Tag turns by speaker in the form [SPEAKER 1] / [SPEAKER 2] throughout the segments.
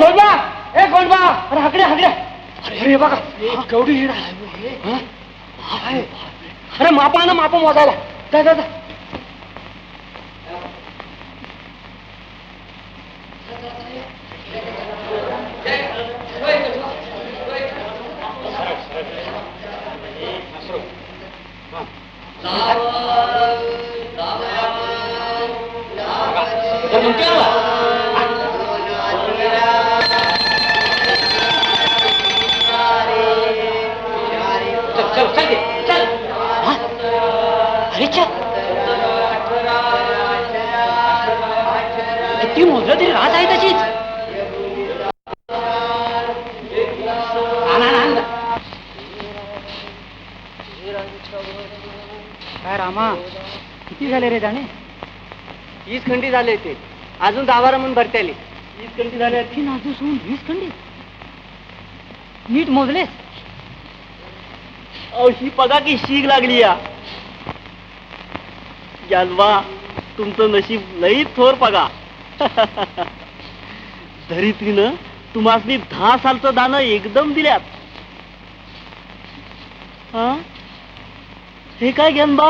[SPEAKER 1] गोंडबा, ए गोंडबा, अरे हाकड्या हाकड्या. अरे बघा केवढी हिड आहे. अरे मापा ना मापा मोजायला. जा जा जा. किती मोजलं तरी राहत आहे तशीच. काय रामा, किती झाले रे दाणे? 20 खंडी झाले ते. अजून 10-12 म्हणून भरते आली. 20 खंडी झाले. अजून 20 खंडी नीट मोजलेस?
[SPEAKER 2] अशी बघा की शीग लागली या. जानवा, तुमचं नशीब लई थोर बघा. धरित्रीनं तुम्हासनी 10 सालचं दाणं एकदम दिल्यात. हे काय ज्ञानबा,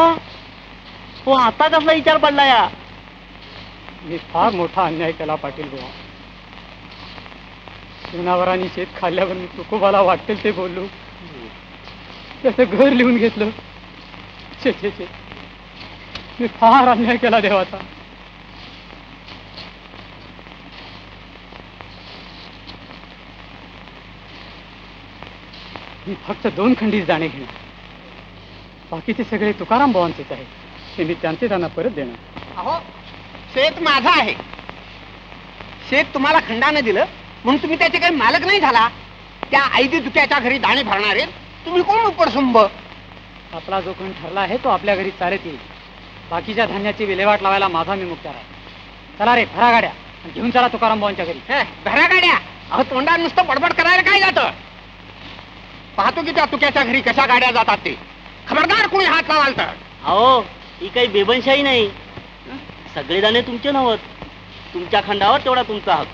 [SPEAKER 2] हो आता कसला विचार पडला या?
[SPEAKER 1] मी फार मोठा अन्याय केला पाटील बुवा. जनावरांनी शेत खाल्ल्यावर मी तुकोबाला वाटेल ते बोललो. त्याचं घर लिहून घेतलं. छे छे छे, मी फार अन्याय केला देवाचा. मी फक्त 2 खंडीच दाणे घेणार. बाकीचे सगळे तुकाराम भावांचेच आहेत. ते मी त्यांचे त्यांना परत देणार.
[SPEAKER 3] अहो, शेत माझं आहे. शेत तुम्हाला खंडानं दिलं म्हणून तुम्ही त्याचे काही मालक नाही झाला. त्या ऐदी दुक्याच्या घरी दाणे भरणारे तुम्ही कोण उपरसुंब?
[SPEAKER 1] आपला जो कोण ठरला आहे तो आपल्या घरी चालत येईल. बाकीच्या धान्याची विल्हेवाट लावायला माझा मी मुक्तार आहे. चला रे, भरा गाड्या घेऊन चला तुकाराम भावांच्या घरी.
[SPEAKER 3] भरा गाड्या? अहो, तोंडात नुसतं बडबड करायला काय जातं? पाहतो की त्या तुक्याच्या घरी कशा गाड्या जातात ते. खबरदार कोणी हात लावाल तर.
[SPEAKER 2] अहो, ही काही बेबनशाही नाही. सगळे दाणे तुमचे नव्हत. तुमच्या खंडावर तेवढा तुमचा हक्क.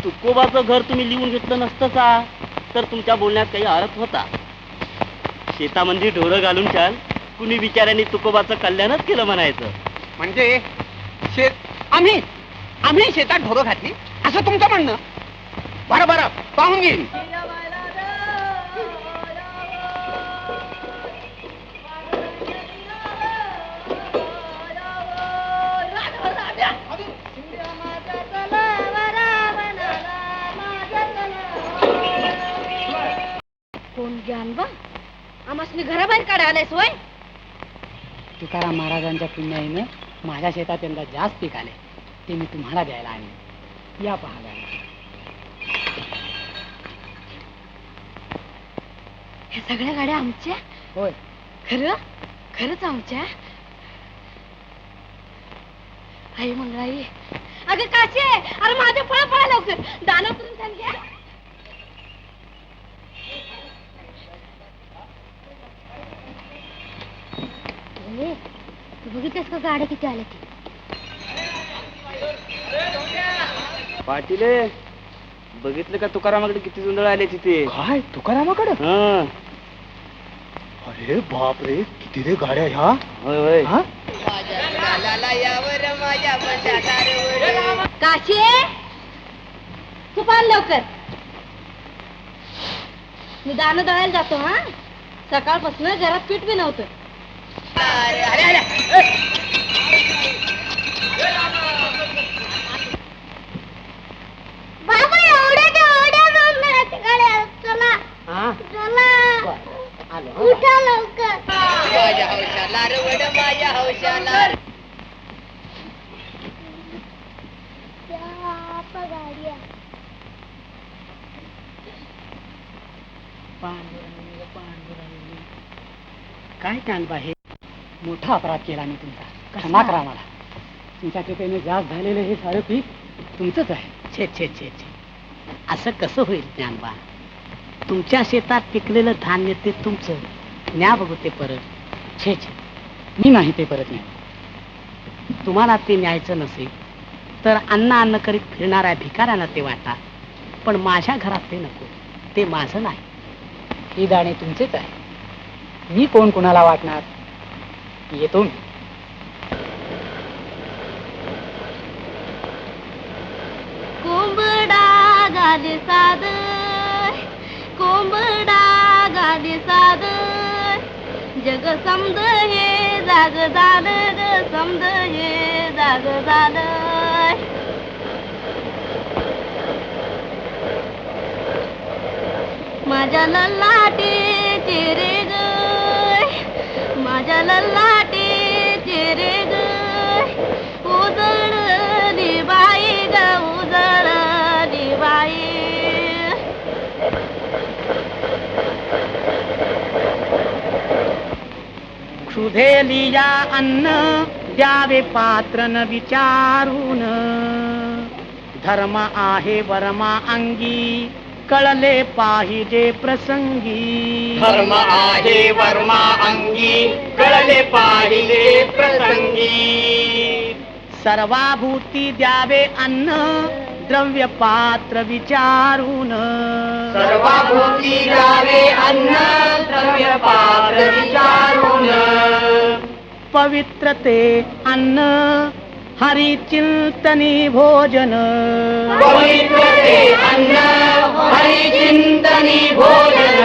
[SPEAKER 2] तुकोबाचं घर तुम्ही लिहून घेतलं नसतं का तर तुमच्या बोलण्यात काही अर्थ होता. शेतामध्ये ढोरं घालून चाल कुणी बिचाऱ्यांनी तुकोबाचं कल्याणच केलं म्हणायचं.
[SPEAKER 3] म्हणजे शेत आम्ही शेतात ढोरं घातली असं तुमचं म्हणणं? बरं बरं, पाहून घेईन.
[SPEAKER 4] जानबा, आम्हाला घराबाहेर काढायला सोय.
[SPEAKER 1] तुकाराम महाराजांच्या पुण्याईनं माझ्या शेतात यंदा जास्त पीक आले. ते मी तुम्हाला द्यायला आणले. या पाहायला.
[SPEAKER 4] ह्या सगळ्या गाड्या आमच्या?
[SPEAKER 1] होय.
[SPEAKER 4] खरंच आमच्या? आई मंगळाई, अगं काशी, अरे माझ्या फळ पळा लवकर. दाना करून सांग. तू बघितलंस का गाड्या किती आल्या की?
[SPEAKER 2] पाटीले, बघितलं का तुकारामाकडे किती जुंदळ आले तिथे?
[SPEAKER 1] काय तुकारामाकडे? अरे बाप रे, किती रे गाड्या ह्या.
[SPEAKER 2] होय होय.
[SPEAKER 4] काशी, तू पाल लवकर. मी दाणं दळायला जातो. सकाळपासून घरात पीठ बी नव्हतं. बाबा, उठा लवकर.
[SPEAKER 1] काय कानबा, हे मोठा अपराध केला मी तुमचा. क्षमा करा मला. तुमच्या कृपेने जास्त झालेलं हे सारं पीक तुमचंच आहे.
[SPEAKER 5] छे छे छे छे, असं कसं होईल ज्ञानबा? तुमच्या शेतात पिकलेलं धान्य ते तुमचं. न्या बघू ते परत.
[SPEAKER 1] छे छे, मी नाही ते परत नाही.
[SPEAKER 5] तुम्हाला ते न्यायचं नसेल तर अन्न अन्न करीत फिरणाऱ्या भिकाऱ्यांना ते वाटा, पण माझ्या घरात ते नको, ते माझं नाही.
[SPEAKER 1] ही दाणे तुमचेच आहे, मी कोण कुणाला वाटणार. येतो मी.
[SPEAKER 4] कोंबडा गादी साद, कोंबडा गादी साद, जग समद हे जाग झालं ग, समद हे जाग झालं. माझ्या ललाटे चेहरे ग, माझ्या ललाटे चेहरे ग, उजळली बाई ग, उजळली बाई.
[SPEAKER 5] क्षुधेली या अन्न द्यावे पात्र न विचारून, धर्म आहे वर्मा अंगी कळले पाहिजे प्रसंगी.
[SPEAKER 3] धर्म आहे वर्मा अंगी कळले पाहिले प्रसंगी.
[SPEAKER 5] सर्वाभूती द्यावे अन्न द्रव्य पात्र विचारून,
[SPEAKER 3] सर्वाभूती द्यावे अन्न द्रव्य पात्र विचारून.
[SPEAKER 5] पवित्र ते अन्न हरिचिंतनी भोजन,
[SPEAKER 3] पवित्र ते अन्न हरिचिंतनी भोजन.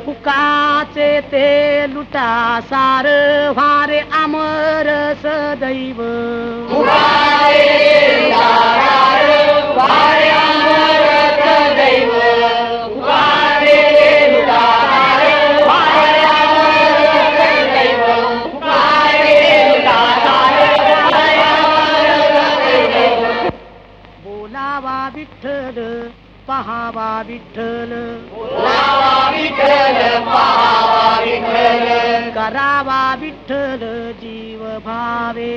[SPEAKER 5] फुकाचे ते लुटा सार वारे अमर सदैव. बोलावा विठ्ठल पहावा विठ्ठल, करावा विठ्ठल जीव भावे.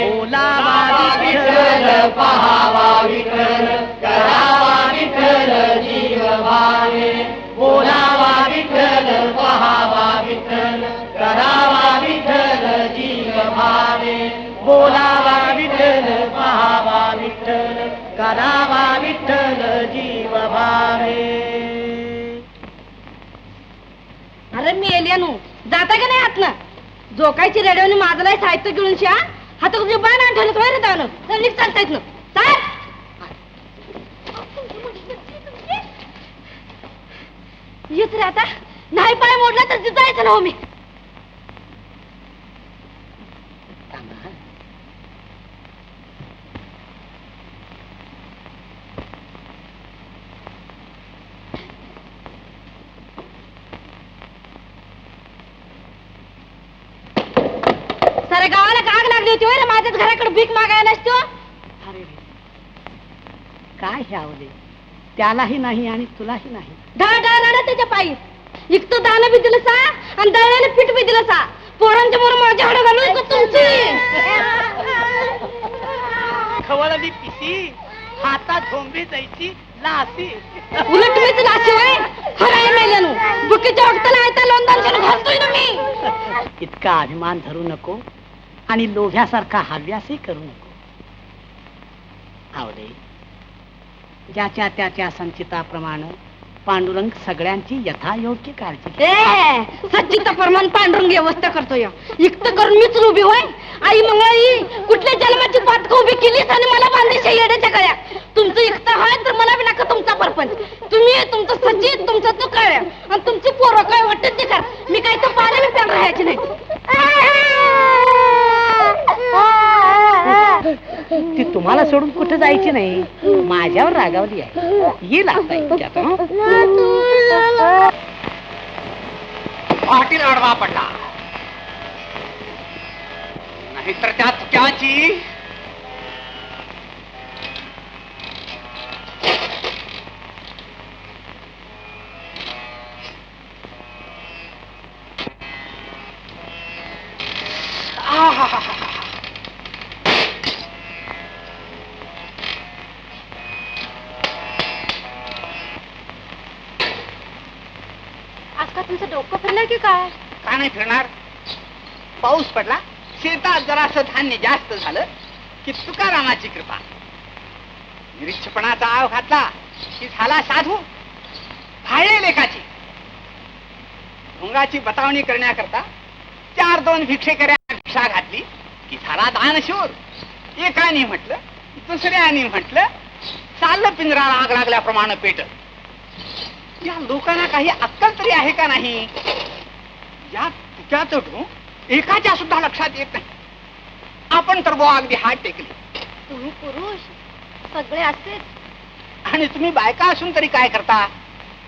[SPEAKER 5] बोलावा विठ्ठल
[SPEAKER 3] पहावा विठ्ठल, करावा विठ्ठल जीव भावे. बोलावा विठ्ठल पहावा विठ्ठल, करावा विठ्ठल जीव भावे.
[SPEAKER 5] बोलावा विठ्ठल पहावा विठ्ठल, करावा विठ्ठल जीव भावे.
[SPEAKER 4] अरे मी एलियानू जाता का नाही आतनं? जोकायची रेडिओने माझं नाही साहित्य घेऊन शा हात तुझे बाण आणलं तो रे दावलं तर नीट सांगता येत ना साहेब. येत रे आता नाही पाय मोडला तर तिथं जायचं ना हो मी. साऱ्या गावाला काग लागली होती रे माझ्याच घराकडे भीक मागायला असतो.
[SPEAKER 5] अरे रे, काय हे आवले, त्यालाही नाही आणि तुलाही नाही.
[SPEAKER 4] ढाळ ढाळ राहणार त्याच्या पायी इकतो दाणं बी दिलं सा आणि दळण्याला पीठ बी दिलं सा. पोरांच्या मोर माझ्या हडं घालून का तुमची
[SPEAKER 5] खवळली पिशी हातात झोंबी जायची लासी.
[SPEAKER 4] उलट मीच लाशी होय हराय मेल्यानु बुकीच्या वक्ताला आयता लोंदांच्या घालतोय ना मी.
[SPEAKER 5] इतका अभिमान धरू नको आणि लोभ्यासारखा हव्यासही करू नको. आवडे, ज्याच्या त्याच्या संचिताप्रमाणे पांडुरंग सगळ्यांची यथायोग्य काळजी घे.
[SPEAKER 4] ए सच्चित परमान पांढरून व्यवस्था करतोय इक्त करून मीच उभी होय. आई मंगळी कुठल्या जन्माची पातक उभी केलीस आणि मला बांधीशा येड्याच्या गळ्या. तुमचं इक्त आहे तर मला बी नका तुमचा परपंच. तुम्ही तुमचं सच्चित तुमचं चुकाळ्या आणि तुमची पोरं काय वाटत ते कर. मी काही तर पाणी बी प्यान राहायची नाही.
[SPEAKER 5] ती तुम्हाला सोडून कुठे जायची नाही, माझ्यावर रागावली आहे. येईल आता
[SPEAKER 3] पाटील आडवा पडला नाहीतर त्या चुक्याची
[SPEAKER 4] आज का तुमचं डोकं फिरलंय की काय?
[SPEAKER 3] का नाही फिरणार? पाऊस पडला शेतात जरासं धान्य जास्त झालं की तुकारामाची कृपा. निरीक्षपणाचा आव घातला की झाला साधू. भाळे लेखाची ढोंगाची बतावणी करण्याकरता 4-2 भिक्षेकऱ्या भिक्षा घातली की झाला दानशूर. एकाने म्हटलं, दुसऱ्याने म्हटलं, चाललं पिंजराला आग लागल्याप्रमाणे पेट. या लोकांना काही अक्कल तरी आहे का नाही? या तुक्याचं ढोंग एकाच्या सुद्धा लक्षात येत नाही. आपण तर बुवा अगदी हात टेकले.
[SPEAKER 4] तुम्ही पुरुष सगळे असेच.
[SPEAKER 3] आणि तुम्ही बायका असून तरी काय करता?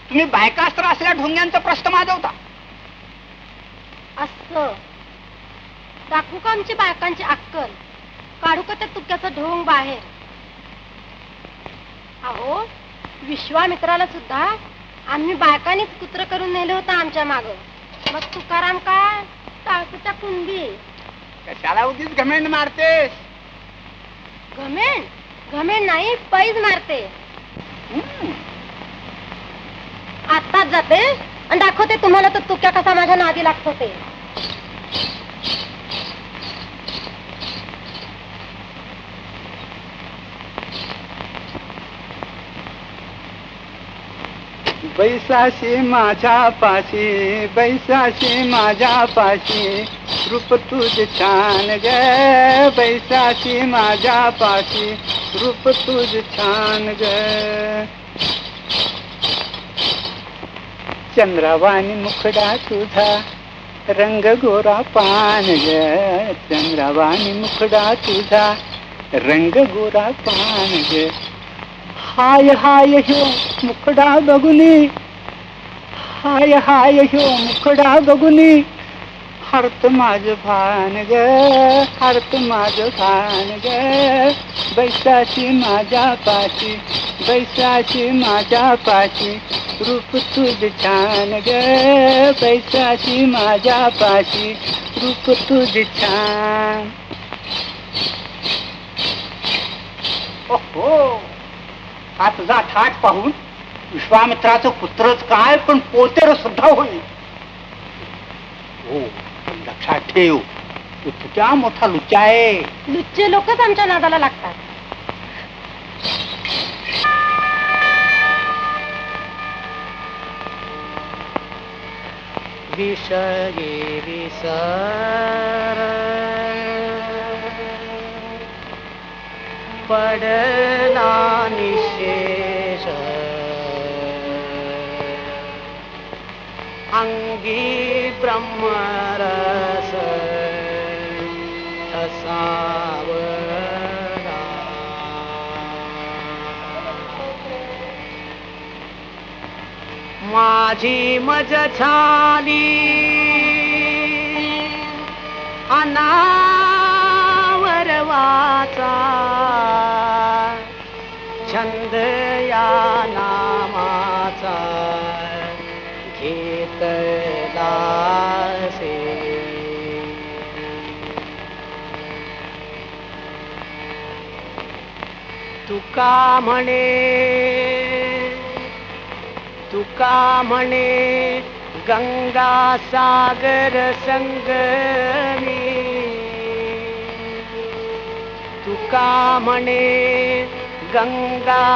[SPEAKER 3] तुम्ही बायकास्त्र असल्या ढोंग्यांचा प्रश्न माजवता.
[SPEAKER 4] असं दाखवू का आमची बायकांची अक्कल? काढू का त्या तुक्याचं ढोंग बाहेर? अहो, विश्वामित्राला सुद्धा आम्ही बायकांनीच कुत्र करून नेलं होतं आमच्या माग. मग तुकाराम काय टाळकूच्या कुंडी.
[SPEAKER 3] कशाला उगीच घमेंड मारतेस?
[SPEAKER 4] घमेंड घमेंड नाही, पैज मारते. आत्ताच जाते आणि दाखवते तुम्हाला तो तुक्या कसा माझ्या नादी लागतो ते.
[SPEAKER 1] बैसाशी माझ्या पाशी, बैसाशी माझ्या पाशी, रूप तुझ छान ग. बैसाशी माझ्या पाशी, रूप तुझ छान ग. चंद्रावाणी मुखडा तुझा, रंग गोरा पान ग. चंद्रावाणी मुखडा तुझा, रंग गोरा पान ग. हाय हाय ह्यो मुखडा बघुनी, हाय हाय ह्यो मुखडा बघुनी, हरत माझ भान ग, हरत माझ भान ग. बैसाची माझ्या पाशी, बैसाची माझ्या पाशी, रूप तुझ छान ग. बैसाची माझ्या पाशी, रूप तुझ छान.
[SPEAKER 3] ओहो, हा तुझा थाट पाहून विश्वामित्राचं पुत्रच काय पण पोतेर सुद्धा होईल. हो, लक्षात ठेव, तू तुझ्या मोठा लुच्चा आहे.
[SPEAKER 4] लुच्चे लोकच आमच्या नादाला लागतात.
[SPEAKER 5] विषये विसर पडला निशेष, अंगी ब्रह्मरस ठसावला. माझी मज झाली अनावर वाचा, छंद या नामाचा घेतला से. तुका म्हणे, तुका म्हणे गंगा सागर संगमी. तुका म्हणे गंगा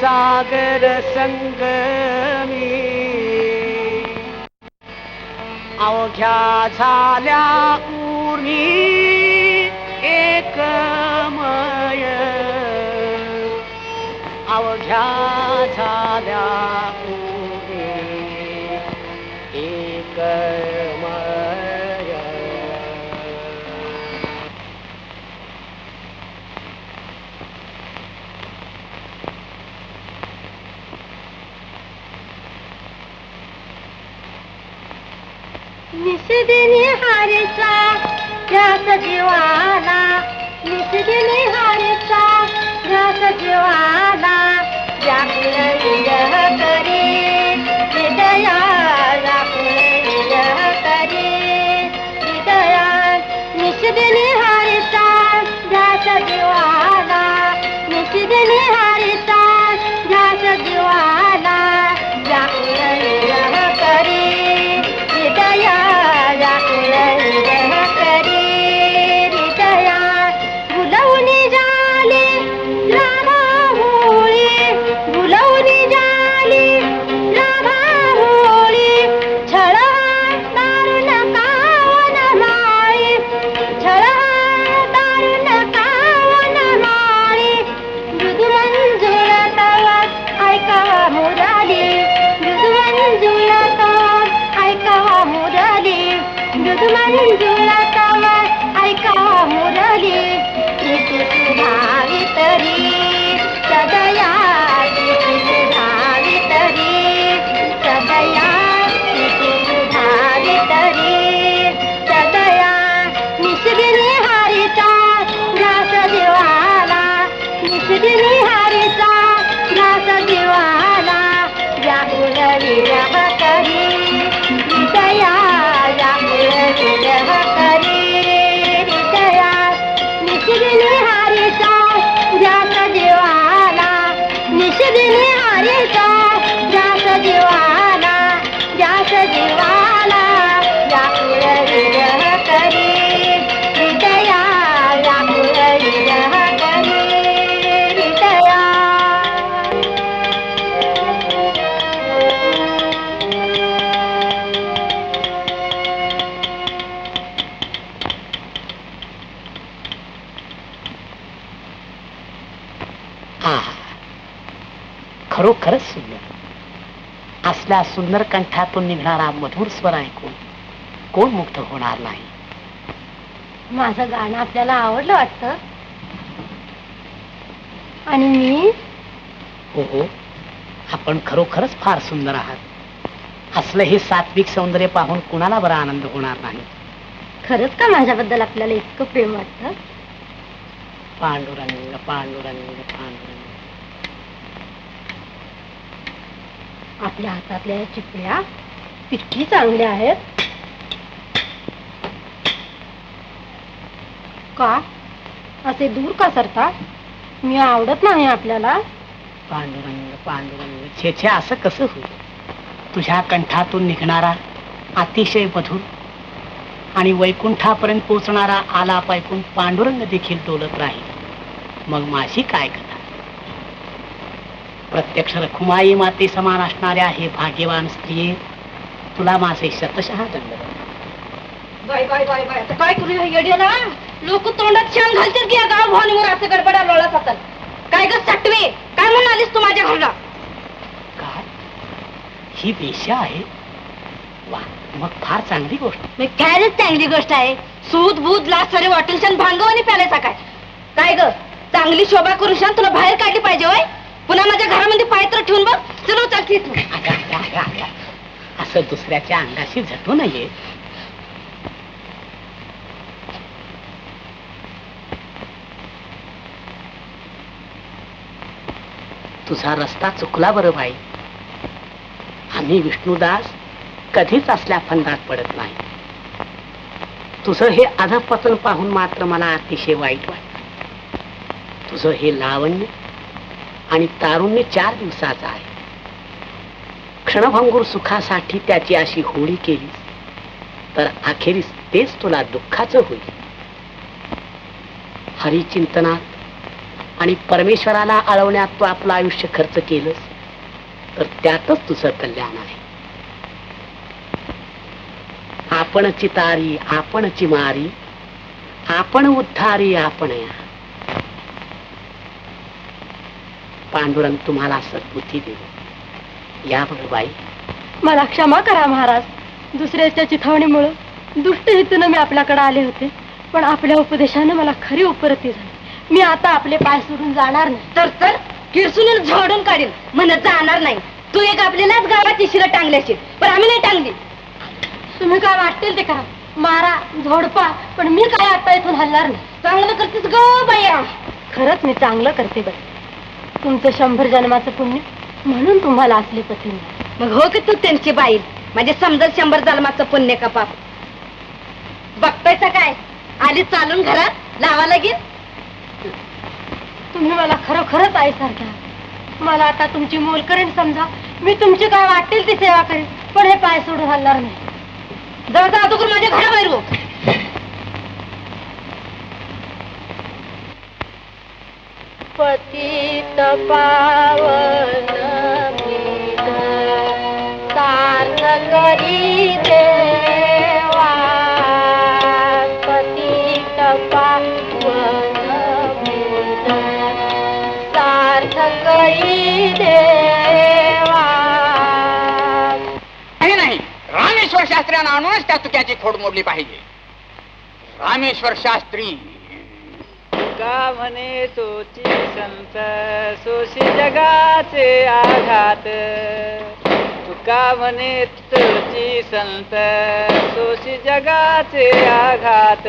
[SPEAKER 5] सागर संगमी, अवघ्या झाल्या उर्मी एकमय. अवघ्या झाल्या उर्मी एकमय.
[SPEAKER 4] निषेधीने हारेचा ध्यास जीवाला, निषेधीने हारेचा ध्यास जीवाला. व्याकुळ विरह करी हृदया, व्याकुळ विरह करी हृदया. निषेधीने हारेचा ध्यास जीवाला, निषेधीने हारेचा ध्यास जीवाला. व्याकुळ विरह करी हृदया, व्याकुळ विरह करी लागली प्रीती सुधावी तरी सदया प्रीती सुधावी तरी सदया प्रीती सुधावी तरी सदया निसगिनी हारीचा ग्रास देवाला निसगिनी हारीचा ग्रास देवाला व्याकुळ विरह करी हृदया व्याकुळ विरह करी हृदया निसगिनी हारीचा ग्रास देवाला निसगिनी हारीचा ग्रास देवाला ग्रास देवाला व्याकुळ विरह करी हृदया व्याकुळ विरह करी हृदया.
[SPEAKER 5] हा खरोखरच सुंदर असल्या सुंदर कंठातून निघणारा मधुर स्वर ऐकून कोण मुग्ध होणार नाही.
[SPEAKER 4] माझं गाणं आपल्याला आवडलं वाटतं आणि मी
[SPEAKER 5] हो हो, आपण खरोखरच फार सुंदर आहात. असलं हे सात्विक सौंदर्य पाहून कुणाला बरा आनंद होणार नाही.
[SPEAKER 4] खरंच का माझ्याबद्दल आपल्याला इतकं प्रेम वाटतं?
[SPEAKER 5] पांडुरंग पांडुरंग पांडुरंग.
[SPEAKER 4] आपल्या हातातल्या या चिपळ्या किती चांगल्या आहेत. का असे दूर का सरता? मी आवडत नाही आपल्याला?
[SPEAKER 5] पांडुरंग पांडुरंग. छे छे, असं कसं होईल? तुझ्या कंठातून निघणारा अतिशय मधुर आणि वैकुंठापर्यंत पोचणारा आलाप ऐकून पांडुरंग देखील डोलत राहील. मग माझी काय कथा? प्रत्यक्ष रखुमाई माते समान असणाऱ्या हे भाग्यवान स्त्रिये, तुला माझे शतशः दंडवत.
[SPEAKER 4] बाय बाय बाय बाय, आता काय करूया येड्याला? लोक तोंडात शान घालतील की या गाव भावनीवर असं गडबडा लोळा जातात. काय ग सटवे, काय म्हणून आलीस तू माझ्या घरला?
[SPEAKER 5] काय ही वेश्या आहे? वा, मग फार चांगली गोष्ट.
[SPEAKER 4] खरंच चांगली गोष्ट आहे. सूद बूद लाच सारे वाटेल शान भांगवानी प्यालायचा काय? काय ग चांगली शोभा करून शान तुला बाहेर काढली पाहिजे होय? पुन्हा माझ्या घरामध्ये पायत्र ठेवून बघ. चलो चालती तू.
[SPEAKER 5] असं दुसऱ्याच्या अंगाशी झटू नये. तुझा रस्ता चुकला बरं बाई. आम्ही विष्णुदास कधीच असल्या फंदात पडत नाही. तुझं हे अधपतन पाहून मात्र मला अतिशय वाईट वाटत. तुझं हे लावण्य आणि तारुण्य 4 दिवसाचं आहे. क्षणभंगूर सुखासाठी त्याची अशी होळी केलीस तर अखेरीस तेच तुला दुःखाचं होईल. हरिचिंतनात आणि परमेश्वराला आळवण्यात तू आपलं आयुष्य खर्च केलंस तर त्यातच तुझं कल्याण आहे. आपणची तारी आपणची मारी, आपण उद्धारी आपण या. पांडुरंग तुम्हाला सद्बुद्धी देव. या बरं बाई.
[SPEAKER 4] मला क्षमा करा महाराज. दुसऱ्याच्या चिथावणीमुळे दुष्ट हेतून मी आपल्याकडे आले होते, पण आपल्या उपदेशाने मला खरी उपरती झाली. मी आता आपले पाय सोडून जाणार नाही. तर किरसून झोडून काढील म्हणत जाणार नाही. तू एक आपल्यालाच गावाची शिरं टांगल्याशी, पण आम्ही नाही टांगली. तुम्ही काय वाटतील ते करा, मारा झोडपा, पण मी काय आता इथून हलणार नाही. चांगलं करतेस ग बाया. खरंच मी चांगलं करते बाई. तुमचं 100 जन्माचं पुण्य म्हणून तुम्हाला असले पती. मग हो की तू त्यांची बाई, म्हणजे समजा 100 जन्माचं पुण्य का पाप. बघतायचा काय आली चालून घरात लावा लागेल. तुम्ही मला खरोखरच आईसारख्या. मला आता तुमची मोलकरीण समजा. मी तुमची काय वाटेल ती सेवा करेन, पण हे पाय सोडून हलणार नाही. जवळ अगोदर माझ्या घराबाहेर हो. पतित पावन सार्थ करी देवा. पतित पावन सार्थ करी देवा.
[SPEAKER 3] नाही, रामेश्वर शास्त्र्यांना आणूनच त्या तुक्याची खोड मोडली पाहिजे. रामेश्वर शास्त्री
[SPEAKER 1] तुका म्हणे तोची संत सोशी जगाचे आघात तुका म्हणे तोची संत सोशी जगाचे आघात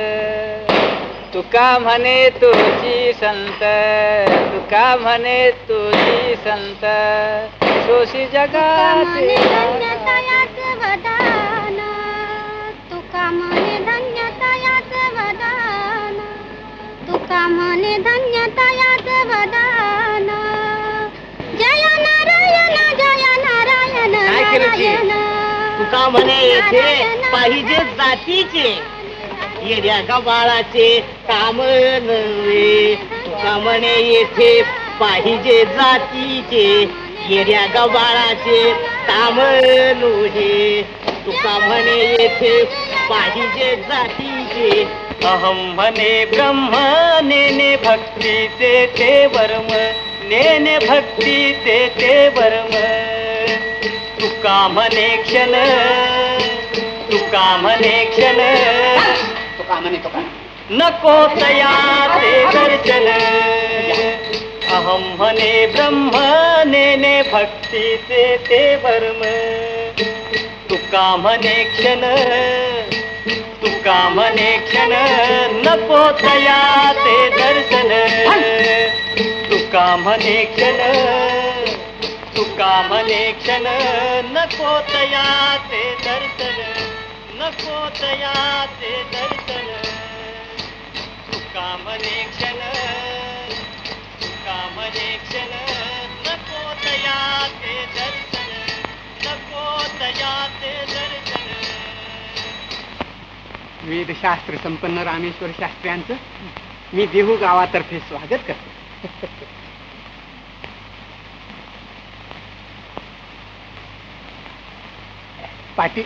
[SPEAKER 1] तुका म्हणे तोची संत तुका म्हणे तोची संत सोशी जगाचे
[SPEAKER 6] धन्यतायाच वदान तुका म्हणे धन्यतायाच वदान तुका म्हणे धन्यतायाच वदान जय नारायण नारायण
[SPEAKER 2] तुका म्हणे येथे पाहिजे जातीचे येड्या गबाळाचे काम नव्हे तुका म्हणे येथे पाहिजे जातीचे येड्या गबाळाचे काम नव्हे तुका म्हणे येथे पाहिजे जातीचे अहम म्हणे ब्रह्म नेने भक्तीचे ते वर्म नेने भक्तीचे ते वर्म तुका म्हणे क्षण तुका म्हणे क्षण
[SPEAKER 3] तुका म्हणे तुका
[SPEAKER 2] नको तयाचे दर्शन अहम म्हणे ब्रह्म नेने भक्तीचे ते वर्म तुका म्हणे क्षण तुका म्हणे क्षण नको तयाचे दर्शन तुका म्हणे क्षण तुका म्हणे क्षण नको तयाचे दर्शन नको तयाचे दर्शन तुका म्हणे क्षण तुका म्हणे क्षण नको तयाचे दर्शन नको तयाचे दर्शन
[SPEAKER 3] वेदशास्त्र संपन्न रामेश्वर शास्त्र्यांचं मी देहू गावातर्फे स्वागत करतो. पाटील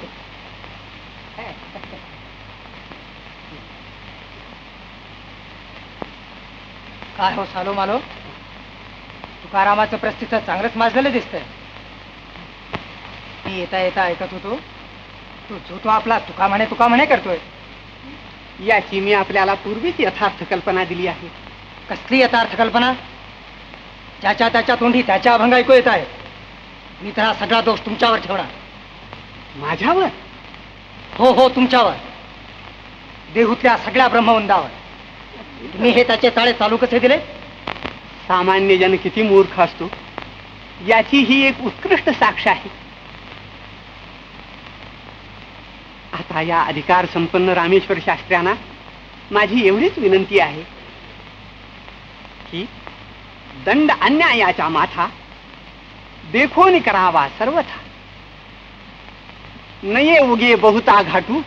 [SPEAKER 1] काय हो सालो मालो तुकारामाचं प्रस्थित चांगलंच माजलेलं दिसतंय. मी येता येता ऐकत होतो तो आपला तुका म्हणे करतोय.
[SPEAKER 3] याची मी आपल्याला पूर्वीच यथार्थ कल्पना दिली आहे.
[SPEAKER 1] कसली यथार्थ कल्पना? ज्याच्या त्याच्या तोंडी त्याच्या अभंग ऐकू येत आहे. मी तर हा सगळा दोष तुमच्यावर ठेवणार.
[SPEAKER 3] माझ्यावर?
[SPEAKER 1] हो हो तुमच्यावर, देहूतल्या सगळ्या ब्रह्मवंदावर. तुम्ही हे त्याचे ताळे चालू कसे दिले?
[SPEAKER 3] सामान्य जन किती मूर्ख असतो याची ही एक उत्कृष्ट साक्ष आहे. आता या अधिकार संपन्न रामेश्वर शास्त्र्यांना माझी एवढीच विनंती आहे की दंड अन्यायाचा माथा देखोन करावा सर्वथा. नये उगे बहुता घाटू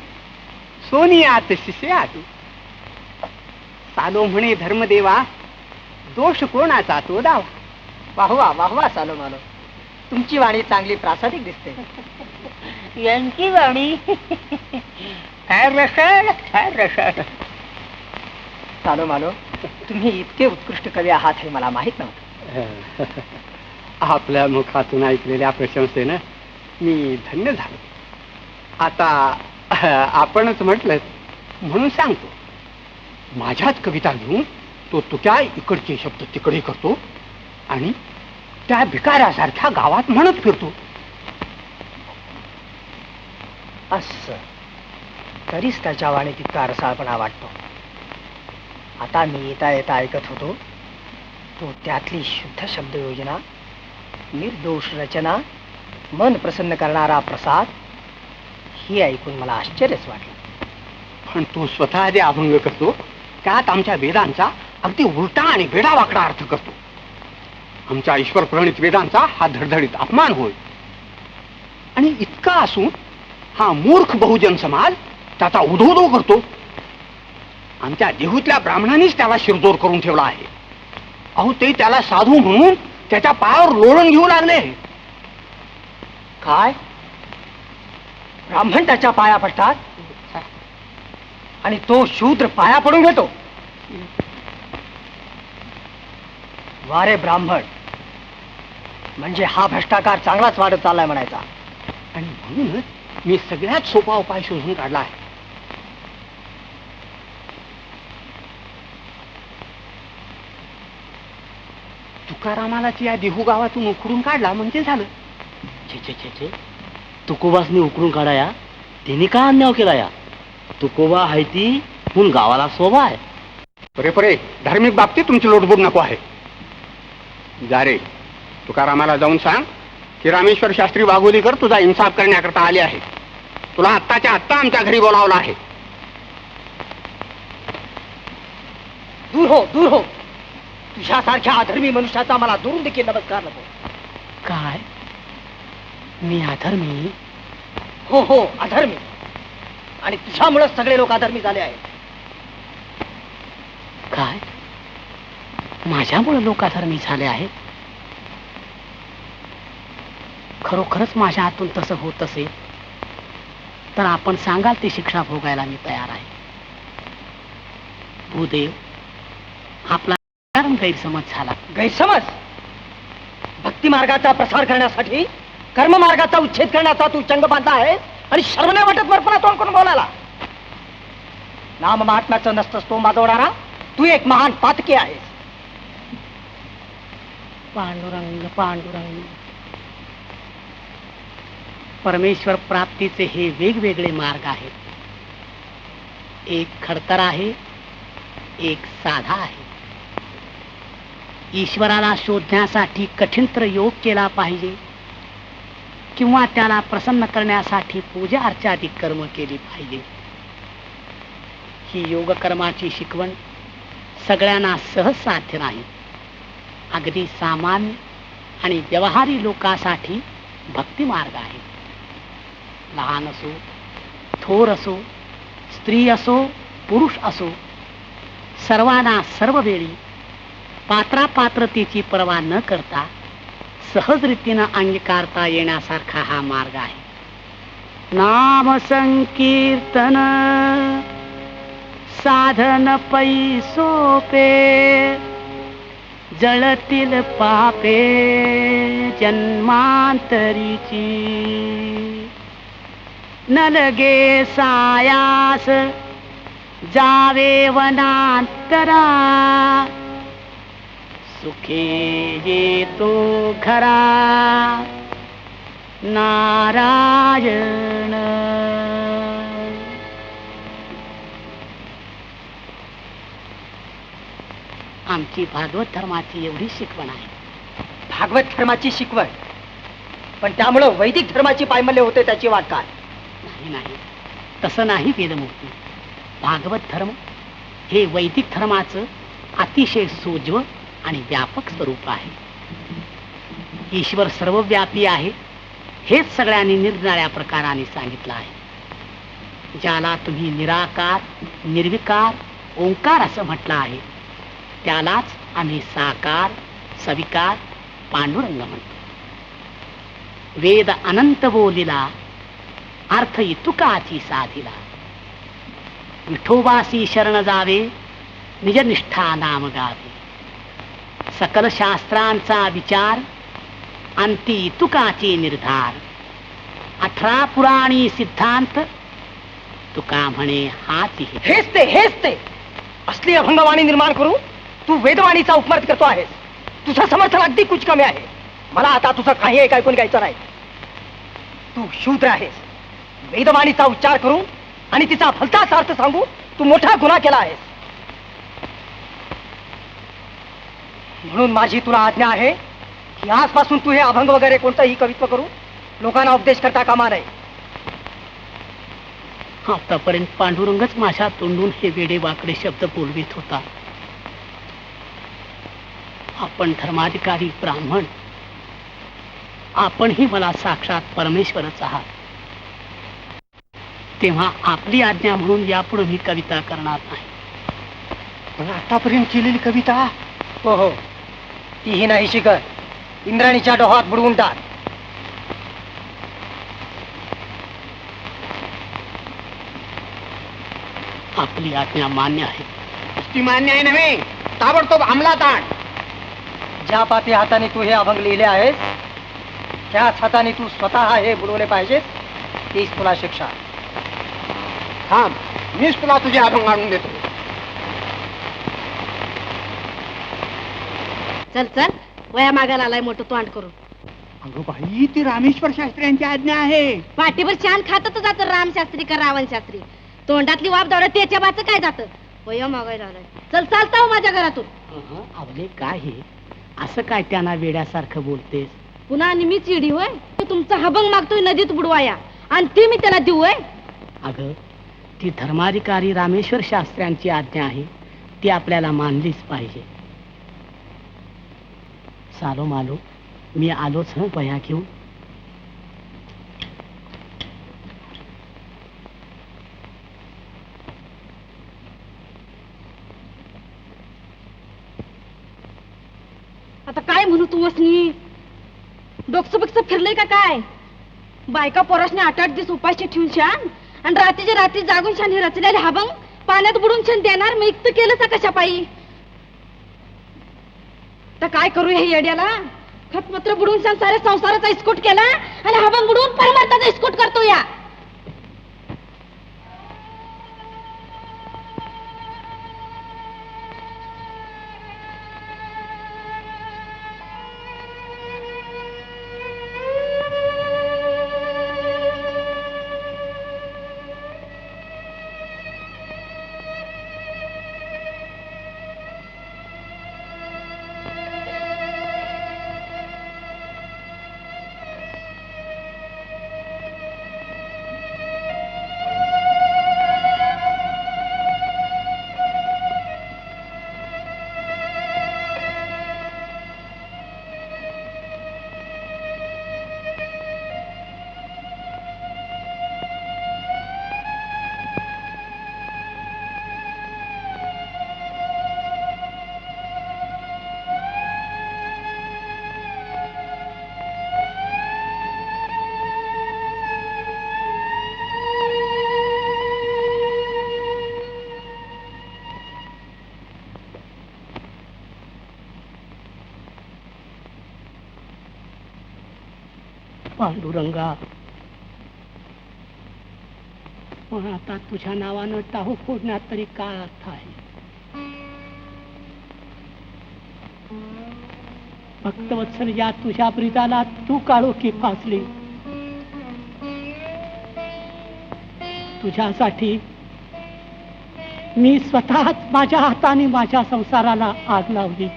[SPEAKER 3] सोनियात शिसे आटू. सालो म्हणे धर्मदेवा दोष कोणाचा तो दावा.
[SPEAKER 1] वाहवा वाहवा सालो मालो, तुमची वाणी चांगली प्रासादिक दिसते.
[SPEAKER 2] यांची वाणी
[SPEAKER 1] सालो मालो, तुम्ही इतके उत्कृष्ट कवी आहात हे मला माहित नव्हतं.
[SPEAKER 3] आपल्या मुखातून ऐकलेल्या प्रशंसेनं मी धन्य झालो. आता आपणच म्हटलं म्हणून सांगतो. माझ्याच कविता घेऊन तो तुझ्या इकडचे शब्द तिकडे करतो आणि त्या भिकाऱ्यासारख्या गावात म्हणत फिरतो.
[SPEAKER 1] असं तरीच त्याच्या वाणीत इतका रसाळपणा वाटतो. आता मी येता येता ऐकत होतो तो त्यातली शुद्ध शब्द योजना, निर्दोष रचना, मन प्रसन्न करणारा प्रसाद, ही ऐकून मला आश्चर्यच वाटलं.
[SPEAKER 3] पण तो स्वतः जे अभंग करतो त्यात आमच्या वेदांचा अगदी उलटा आणि वेडावाकडा अर्थ करतो. आमच्या ईश्वर प्रणित वेदांचा हा धडधडीत अपमान होय. आणि इतका असून हा मूर्ख बहुजन समाज त्याचा उधोदो करतो. आमच्या देहूतल्या ब्राह्मणांनीच त्याला शिरजोर करून ठेवला आहे. अहो ते त्याला साधू म्हणून त्याच्या पायावर लोळण घेऊ लागले.
[SPEAKER 1] काय ब्राह्मण त्याच्या पाया पडतात आणि तो शूद्र पाया पडून घेतो? वारे ब्राह्मण, म्हणजे हा भ्रष्टाचार चांगलाच वाढत चाललाय म्हणायचा.
[SPEAKER 3] आणि म्हणूनच मी सगळ्यात सोपा उपाय शोधून काढला आहे.
[SPEAKER 1] तुकारामालाची या देहू गावातून उखडून काढला म्हणजे झालं.
[SPEAKER 2] छे छे छे छे, तुकोबासनी उकरून काढाया त्यांनी का अन्याय केला या? तुकोबा आहे ती म्हणून गावाला शोभा आहे.
[SPEAKER 3] परे परे, धार्मिक बाबतीत तुमची लोटबूड नको आहे. जा रे, तुकारामाला जाऊन सांग की रामेश्वर शास्त्री वाघोलीकर तुझा इन्साफ करण्याकरता आले आहे. तुला आत्ताच्या आत्ता आमच्या घरी बोलावलं आहे.
[SPEAKER 1] दूर हो, दूर हो. तुझ्यासारख्या अधर्मी मनुष्याचा मला दुरून देखील नमस्कार नको.
[SPEAKER 5] काय मी अधर्मी?
[SPEAKER 1] हो हो, अधर्मी. आणि तुझ्यामुळे सगळे लोक अधर्मी झाले आहेत.
[SPEAKER 5] काय माझ्यामुळे लोक अधर्मी झाले आहेत? खरोखरच माझ्या हातून तसं होत असेल तर आपण सांगाल ती शिक्षा भोगायला मी तयार आहे. भूदेव, आपला गैरसमज झाला.
[SPEAKER 1] गैरसमज? भक्ती मार्गाचा प्रसार करण्यासाठी कर्म मार्गाचा उच्छेद करण्याचा तू चंग बांधला आहे आणि शर्म नाही वाटत वरपणा तोंड करून बोलायला. नाम महात्म्याचं नसतंस तो माजवणारा तू एक महान पातकी आहेस.
[SPEAKER 5] पांडुरंग पांडुरंग, परमेश्वर प्राप्तीचे हे वेगवेगळे मार्ग आहेत. एक खडतर आहे, एक साधा आहे. ईश्वराला शोधण्यासाठी कठीण योग केला पाहिजे किंवा त्याला प्रसन्न करण्यासाठी पूजा अर्चादी कर्म केली पाहिजे. ही योग कर्माची शिकवण सगळ्यांना सहज साध्य नाही. अगदी सामान्य आणि व्यवहारी लोकांसाठी भक्ती मार्ग आहे. लहान असो, थोर असो, स्त्री असो, पुरुष असो, सर्वांना सर्व वेळी पात्रापात्रतेची पर्वा न करता सहज रीतीनं अंगीकारता येण्यासारखा हा मार्ग आहे. नाम संकीर्तन साधन पै सोपे, जळतील पापे जन्मांतरीची. न लगे सायास जावे वनांतरा, सुखे येतो घरा नारायण. आमची भागवत धर्माची एवढी शिकवण आहे.
[SPEAKER 1] भागवत धर्माची शिकवण, पण त्यामुळं वैदिक धर्माची पायमल्य होते त्याची वाट काय?
[SPEAKER 5] नाही नाही, तसं नाही वेदमूर्ती. भागवत धर्म हे वैदिक धर्माचं अतिशय सोज्व आणि व्यापक स्वरूप आहे. ईश्वर सर्वव्यापी आहे हेच सगळ्यांनी निरनिराळ्या प्रकाराने सांगितलं आहे. ज्याला तुम्ही निराकार, निर्विकार, ओंकार असं म्हटलं आहे त्यालाच आम्ही साकार, सविकार, पांडुरंग म्हणतो. वेद अनंत बोलिला, अर्थ इतुकाची साधिला. विठोबासी शरण जावे, निजनिष्ठा नाम गावे. सकल शास्त्रांचा विचार, अंती इतुकाचे निर्धार. 18 पुराणी सिद्धांत, तुका म्हणे हाच
[SPEAKER 1] हेच ते असली अभंगवाणी निर्माण करू तू वेदवाणीचा उपमार्ग करतो आहेस. तुझं समर्थन अगदी कुछ कमी आहे. मला आता तुझं काही एक ऐकून घ्यायचं नाही. तू शूद्र आहेस. वेदवाणीचा उच्चार करून आणि तिचा भलताच अर्थ सांगू तू मोठा गुन्हा केला आहेस. म्हणून माझी तुला आज्ञा आहे की आजपासून तू हे अभंग वगैरे कोणतंही कवित्व करू लोकांना उपदेश करता कामा नये.
[SPEAKER 5] आतापर्यंत पांडुरंगच माझ्या तोंडून हे वेडे वाकडे शब्द बोलवित होता. आपण धर्माधिकारी ब्राह्मण, आपणही मला साक्षात परमेश्वरच आहात. तेव्हा आपली आज्ञा म्हणून यापुढे मी कविता करणार नाही.
[SPEAKER 1] पण आतापर्यंत केलेली कविता हो हो तीही नाही शिकत. इंद्राणीच्या डोहात बुडवून टाक.
[SPEAKER 5] आपली आज्ञा मान्य आहे.
[SPEAKER 3] ती मान्य आहे नव्हे, ताबडतोब अंमलात आण.
[SPEAKER 1] ज्या पापी हाताने तू हे अभंग लिहिले आहेस त्याच हाताने तू स्वतः हे बुडवले पाहिजेस. तीच तुला शिक्षा.
[SPEAKER 3] थांब, मीच तुला तुझे अभंग आणून देतो.
[SPEAKER 4] चल चल, वया मागायला आलाय मोठं तोंड करून.
[SPEAKER 3] अगं बाई, ती रामेश्वर शास्त्र्यांची आज्ञा आहे.
[SPEAKER 4] पाठीवर छान खातच जातं रामशास्त्री का रावण शास्त्री. तोंडातली वाप दावड्या त्याच्या बाचं काय जातं. वया मागायला आलाय. चल चालता हो माझ्या घरातून.
[SPEAKER 5] आवले काय हे असं काय त्यांना वेड्यासारखं बोलतेस.
[SPEAKER 4] पुन्हा मी चिडी होय. तुमचा हबंग मागतोय नदीत बुडवाया आणि ती मी त्याला देऊ होय.
[SPEAKER 5] अगं ती धर्माधिकारी रामेश्वर शास्त्र्यांची आज्ञा आहे, ती आपल्याला मानलीच पाहिजे. सालो मालो मी आलोच हं वह्या घेऊन.
[SPEAKER 4] आता काय म्हणू तू वसनी. डोकसं बिकसं फिरलंय का काय. बायका पोरासने 8-8 दिवस उपाशी ठेवून शान आणि रात्रीच्या रात्री जागून शान हे रचलेले हबंग पाण्यात बुडून छान देणार. मी इकत केलं का कशा पायी. तर काय करू हे येड्याला. खतपत्र बुडून छान साऱ्या संसाराचा इस्कोट केला आणि हबंग बुडून परमार्थाचा इस्कोट करतो या.
[SPEAKER 5] पांडुरंगा, पण आता तुझ्या नावानं टाहू फोडण्यात तरी काय अर्थ आहे. भक्तवत्सल या तुझ्या ब्रिजाला तू काळोखी फासली. तुझ्यासाठी मी स्वतःच माझ्या हाताने माझ्या संसाराला आग लावली.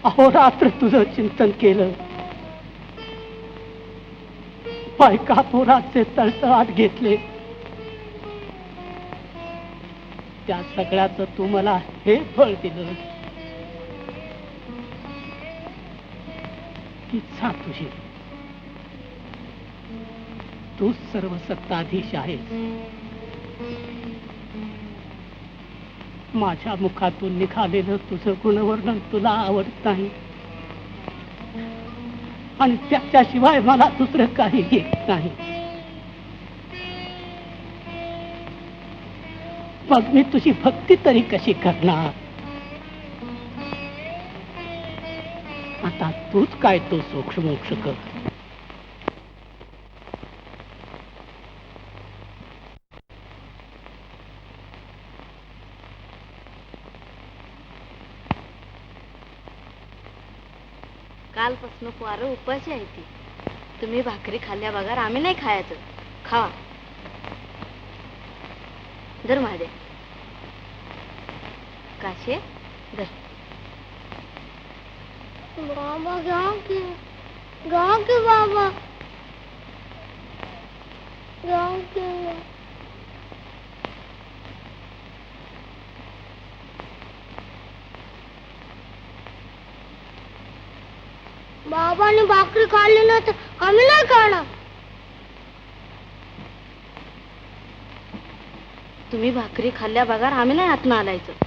[SPEAKER 5] अहोरात्र तुझं चिंतन केलं. बायका पोराचे तळतळाट घेतले. त्या सगळ्याचं तू मला हे फळ दिलं. इच्छा तुझी. तू सर्व सत्ताधीश आहेस. माझ्या मुखातून निघालेलं तुझं गुणवर्णन तुला आवडत नाही आणि त्याच्याशिवाय मला दुसरं काही येत नाही. मग मी तुझी भक्ती तरी कशी करणार. आता तूच काय तो सोक्षमोक्ष कर.
[SPEAKER 4] कालपासून पोरं उपाशी आहे ती. तुम्ही भाकरी खाल्ल्या बघा, आम्ही नाही खायचं. खावा. धर महादे काशे धर.
[SPEAKER 6] बाबा गाँव के बाबा गाँव के बाबाने भाकरी खाल्ली ना तर आम्ही नाही खाणार.
[SPEAKER 4] तुम्ही भाकरी खाल्ल्या बघा, आम्ही नाही आतनं आलायचं.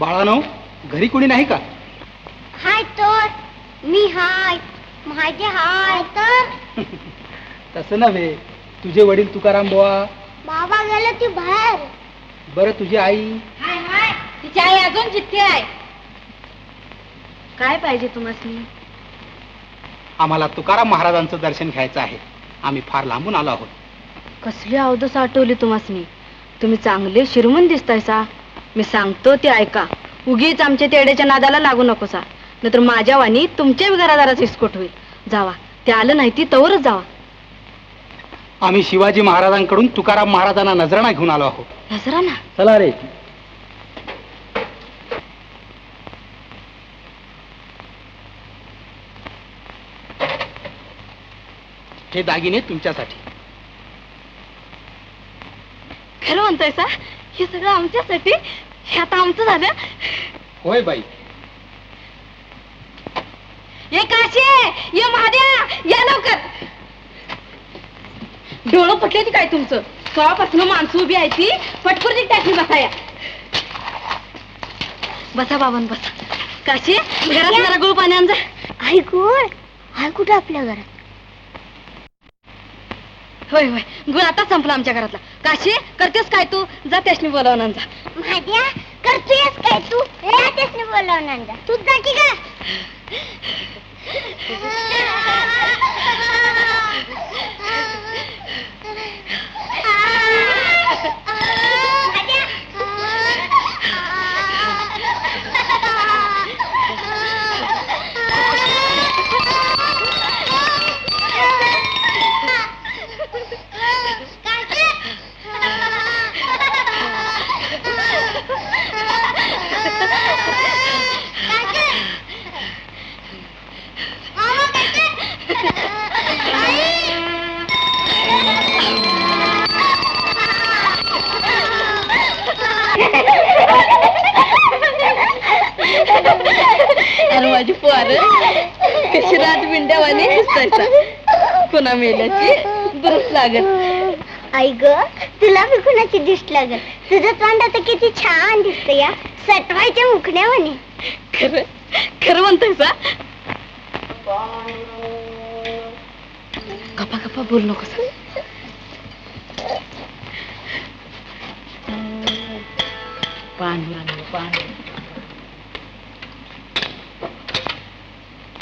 [SPEAKER 7] बाळानो, घरी कोणी नाही का?
[SPEAKER 6] हाय तर मी हाय माझे हाय तर
[SPEAKER 7] तसं नव्हे, तुझे वडील तुकाराम बुवा.
[SPEAKER 6] बाबा गेले ती बाहेर.
[SPEAKER 7] बरं तुझी आई?
[SPEAKER 4] हाय हाय तिची आई अजून जिथे आहे. काय पाहिजे तुम्हाला?
[SPEAKER 7] आम्हाला तुकाराम महाराजांचं दर्शन घ्यायचं आहे. आम्ही फार लांबून आलो आहोत.
[SPEAKER 4] कसली अवदस आठवली तुम्हाला? तुम्ही चांगले शिरमून दिसताय सा. मी सांगतो ते ऐका. उगीच आमच्या तेड्याच्या नादाला लागू नको सा, नाहीतर माझ्या वाणी तुमच्या घरादाराच हिसकोट होईल. जावा, ते आलं नाही ती तवरच जावा.
[SPEAKER 7] आम्ही शिवाजी महाराजांकडून तुकाराम महाराजांना नजराणा घेऊन आलो आहोत.
[SPEAKER 4] नजराणा?
[SPEAKER 7] चला रे. हे दागिने तुमच्यासाठी.
[SPEAKER 4] खरं म्हणताय सा? हे सगळं आमच्यासाठी? हे आता आमचं झालं?
[SPEAKER 7] होय बाई.
[SPEAKER 4] ये काशी, ये महाद्या, या लवकर. डोळं पटले ती काय तुमचं? कवापासून माणसं उभी आहे ती पटकुर्ती टाकली. बसाया बसा बाबांन बसा. काशी, घरात जरा गुळ पाणी आण जा.
[SPEAKER 6] आई गुळ आई कुठं आपल्या घरात?
[SPEAKER 4] होय होय, गुळ आता संपला आमच्या घरातला. काशी, करतेस काय तू? जा त्याशनी बोलावून आण जा.
[SPEAKER 6] माझ्या करतोयस काय तू? त्यासने बोलावून आणजा. तू जाती का?
[SPEAKER 4] अरे माझी पोर कशी रात बिंड्यावानी दिसतायचा. पुन्हा मेल्याची दुरुस्त लागत.
[SPEAKER 6] आई ग, तुला बी कुणाची दिसत लागल. तुझं तोंड आता किती छान दिसत या सटवायच्या मुखण्यावानी.
[SPEAKER 4] खरं खरं म्हणतायसा? गप्पा गप्पा बोल नकोस.
[SPEAKER 5] पांडुरंग पांडुरंग.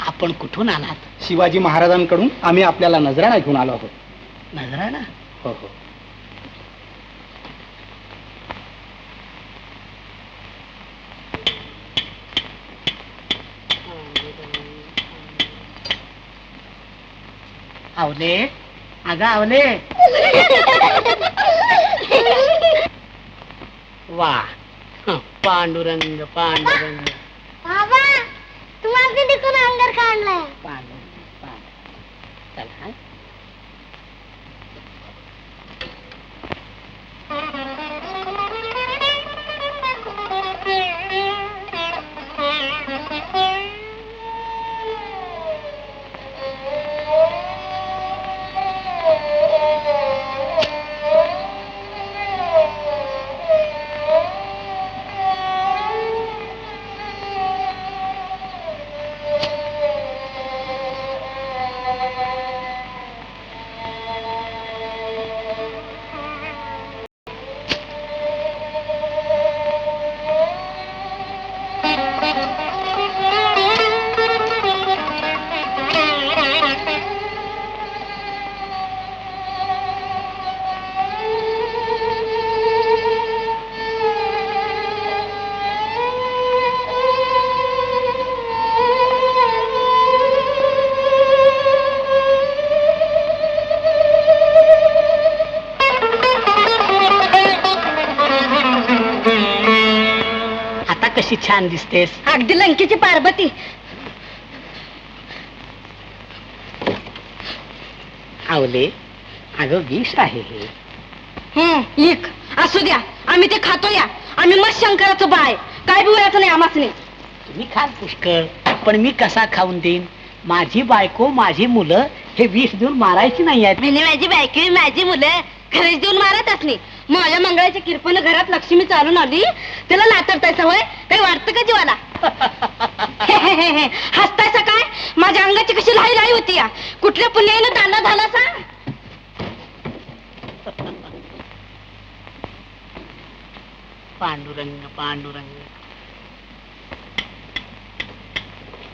[SPEAKER 5] आपण कुठून आलात?
[SPEAKER 7] शिवाजी महाराजांकडून आम्ही आपल्याला नजराणा घेऊन आलो आहोत.
[SPEAKER 5] नजराणा?
[SPEAKER 7] हो हो.
[SPEAKER 5] आवले, अगं आवले. वा, पांडुरंग पांडुरंग.
[SPEAKER 6] बाबा, तू माझं तिकडून अंगार काढलाय.
[SPEAKER 5] पांडुरंग पांडुरंग. चला हा. कशी छान दिसतेस.
[SPEAKER 4] अगदी लंकेची पार्वती.
[SPEAKER 5] आवले, अगं विष आहे हे.
[SPEAKER 4] एक असू द्या, आम्ही ते खातो या. आम्ही मग शंकराचं बाय, काय बिवरायचं नाही आम्हाच नाही.
[SPEAKER 5] तुम्ही खाल पुष्कळ, पण मी कसा खाऊन देईन? माझी बायको, माझी मुलं हे विष देऊन मारायची नाही आहेत.
[SPEAKER 4] माझी बायको, माझी मुलं खरंच देऊन मारतच नाही. माझ्या मंगळाच्या किरपण घरात लक्ष्मी चालून आली, त्याला लातडतायचा होय? काही वाटतं का जीवाला? हसतायसा काय? माझ्या अंगाची कशी लाई लाई होती या? कुठल्या पुण्यानं दांडा झाला सांग?
[SPEAKER 5] पांडुरंग पांडुरंग.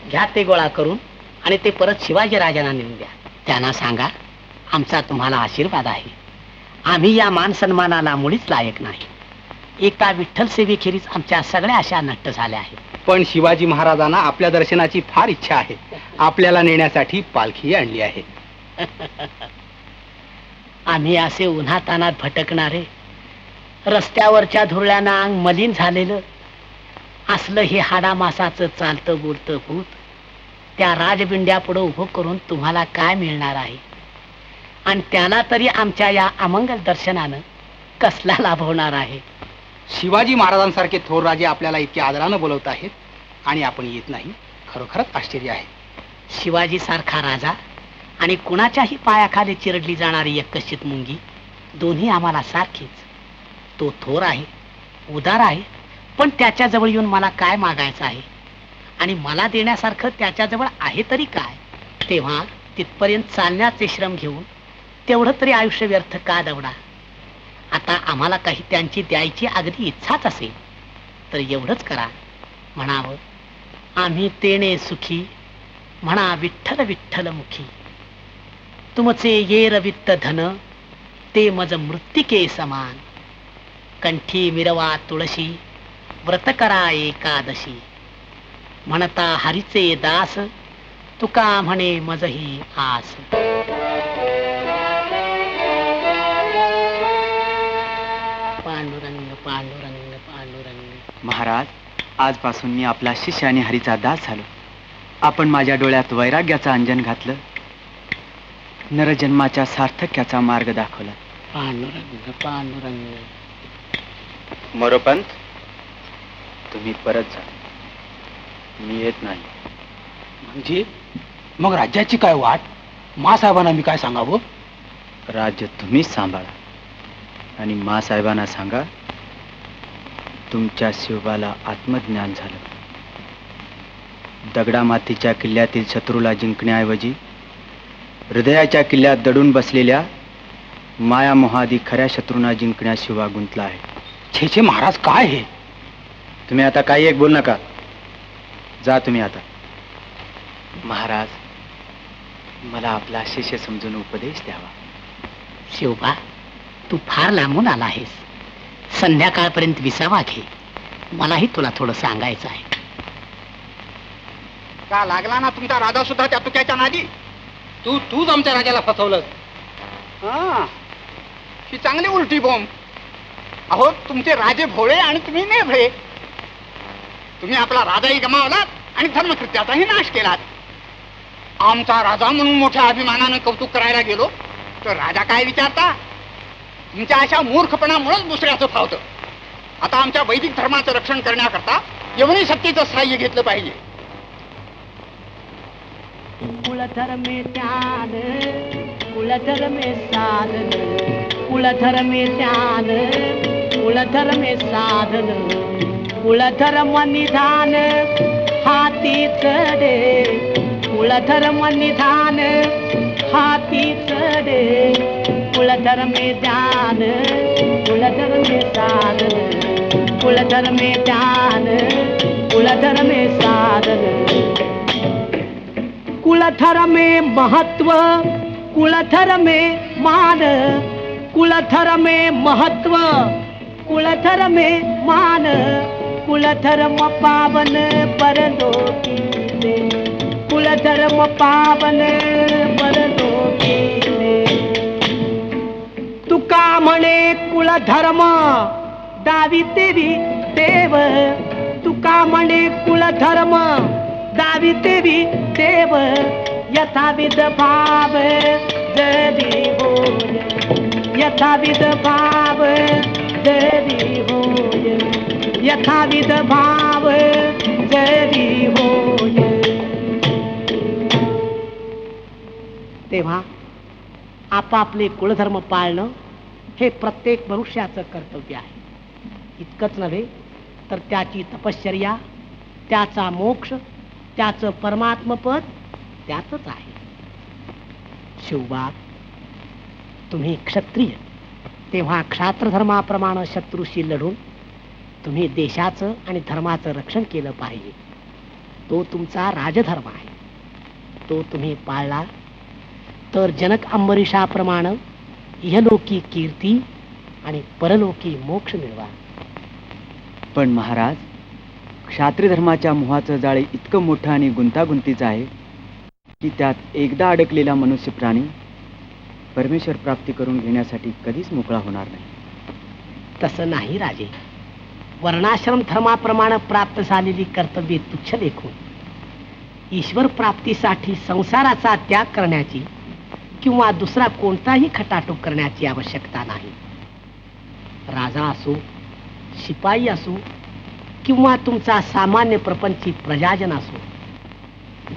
[SPEAKER 5] घ्या ते गोळा करून आणि ते परत शिवाजी राजांना नेऊन द्या. त्यांना सांगा आमचा तुम्हाला आशीर्वाद आहे. आम्ही या मान सन्मानाला मुळीच लायक नाही. एका विठ्ठल सेवेखेरीज आमच्या सगळ्या आशा नष्ट झाल्या आहेत.
[SPEAKER 7] पण शिवाजी महाराजांना आपल्या दर्शनाची फार इच्छा आहे. आपल्याला नेण्यासाठी पालखी आणली आहे.
[SPEAKER 5] आम्ही असे उन्हातानात भटकणारे, रस्त्यावरच्या धुरळ्यानं अंग मलिन झालेलं असलं हे हाडामासाचं चालतं बोलतं भूत त्या राजबिंड्या पुढं उभं करून तुम्हाला काय मिळणार आहे? आणि त्याला तरी आमच्या या अमंगल दर्शनानं कसला लाभ होणार आहे?
[SPEAKER 7] शिवाजी महाराजांसारखे थोर राजे आपल्याला इतक्या आदरानं बोलवत आहेत आणि आपण येत नाही. खरोखरच आश्चर्य आहे.
[SPEAKER 5] शिवाजी सारखा राजा आणि कुणाच्याही पायाखाली चिरडली जाणारी एक कश्चित मुंगी, दोन्ही आम्हाला सारखीच. तो थोर आहे, उदार आहे, पण त्याच्याजवळ येऊन मला काय मागायचं आहे? आणि मला देण्यासारखं त्याच्याजवळ आहे तरी काय? तेव्हा तिथपर्यंत चालण्याचे श्रम घेऊन तेवढं तरी आयुष्य व्यर्थ का दवडा? आता आम्हाला काही त्यांची द्यायची अगदी इच्छाच असेल तर एवढंच करा, म्हणावं आम्ही तेने सुखी, म्हणा विठ्ठल विठ्ठल मुखी. तुमचे येर वित्त धन ते मज मृत्तिके समान. कंठी मिरवा तुळशी व्रत करा एकादशी. म्हणता हरीचे दास तुका म्हणे मजही आस. पांडुरंग पांडुरंग पांडुरंग.
[SPEAKER 8] महाराज, आजपासून मी आपला शिष्य आणि हरीचा दास झालो. आपण माझ्या डोळ्यात वैराग्याचं अंजन घातलं, नरजन्माच्या सार्थक्याचा मार्ग दाखवला.
[SPEAKER 5] पांडुरंग पांडुरंग.
[SPEAKER 8] मोरोपंत, तुम्ही परत जा, मी येत नाही.
[SPEAKER 7] म्हणजे मग राज्याची काय वाट? मासाहेबांना मी काय सांगावं?
[SPEAKER 8] राज्य तुम्हीच सांभाळा आणि मासाहेबांना सांगा तुमच्या शिवबाला आत्मज्ञान झालं. दगडामातीच्या किल्ल्यातील शत्रूला जिंकण्याऐवजी हृदयाच्या किल्ल्यात दडून बसलेल्या मायामोहादी खऱ्या शत्रूंना जिंकण्यास शिवा गुंतला आहे.
[SPEAKER 7] छे छे महाराज, काय हे?
[SPEAKER 8] तुम्ही आता काही एक बोल नका, जा तुम्ही आता. महाराज, मला आपला शिष्य समजून उपदेश द्यावा.
[SPEAKER 5] शिवबा, तू फार लांबून आला आहेस. संध्याकाळपर्यंत विसावा घे. मलाही तुला थोडं सांगायचं आहे.
[SPEAKER 3] का लागला ना तुमचा राजा सुद्धा त्या तुक्याच्या नादी?
[SPEAKER 7] तूच आमच्या राजाला फसवलं.
[SPEAKER 3] ही चांगली उलटी बोंब. अहो, तुमचे राजे भोळे आणि तुम्ही नेभळे. तुम्ही आपला राजाही गमावलात आणि धर्मकृत्याचाही नाश केलात. आमचा राजा म्हणून मोठ्या अभिमानानं कौतुक करायला गेलो तर राजा काय विचारता? तुमच्या अशा मूर्खपणामुळेच दुसऱ्याचं फावतं. आता आमच्या वैदिक धर्माचं रक्षण करण्याकरता यवनी सत्तेचं सहाय्य घेतलं पाहिजे.
[SPEAKER 5] कुळधर में ध्यान, कुळधर में साधन, कुळधर में ध्यान, कुळधर में साधन, कुळधर निधान हाती चढे, कुळधर निधान हाती चढे, कुळधर में ध्यान, कुळधर में साधन, कुळधर में ध्यान, कुळधर में साधन. कुलधर में महत्व, कुलधर में मान, कुलधर में महत्व, कुलधर में मान, कुलधर्म पावन परलोकी, कुलधर्म पावन परलोकी. तुका म्हणे कुलधर्म दावी देवी देव, तुका म्हणे कुलधर्म दावी देवी देव. यथाविध भाव जरी होय, यथाविध भाव जरी होय, यथाविध भाव जरी होय. तेव्हा आपापले कुळधर्म पाळणं हे प्रत्येक मनुष्याचं कर्तव्य आहे. इतकंच नव्हे तर त्याची तपश्चर्या, त्याचा मोक्ष, त्याचं परमात्मपद त्यातच आहे. शिवबा, तुम्ही क्षत्रिय, तेव्हा क्षात्रधर्माप्रमाणे शत्रूशी लढून तुम्ही देशाचं आणि धर्माचं रक्षण केलं पाहिजे. तो तुमचा राजधर्म आहे. तो तुम्ही पाळला तर जनक अंबरीषाप्रमाणे इहलोकी कीर्ती आणि परलोकी मोक्ष मिळवा.
[SPEAKER 8] पण महाराज, क्षात्रिय धर्माच्या मोहाचं जाळे इतकं मोठं आणि गुंतागुंतीचं आहे की त्यात एकदा अडकलेला मनुष्य प्राणी परमेश्वर प्राप्ती करून घेण्यासाठी कधीच मोकळा होणार नाही.
[SPEAKER 5] तसं नाही राजे. वर्णाश्रम धर्माप्रमाणे प्राप्त झालेली कर्तव्ये तुच्छ लेखून ईश्वर प्राप्तीसाठी संसाराचा त्याग करण्याची किंवा दुसरा कोणताही खटाटोप करण्याची आवश्यकता नाही. राजा असो, शिपाई असो किंवा तुमचा सामान्य प्रपंची प्रजाजन असो,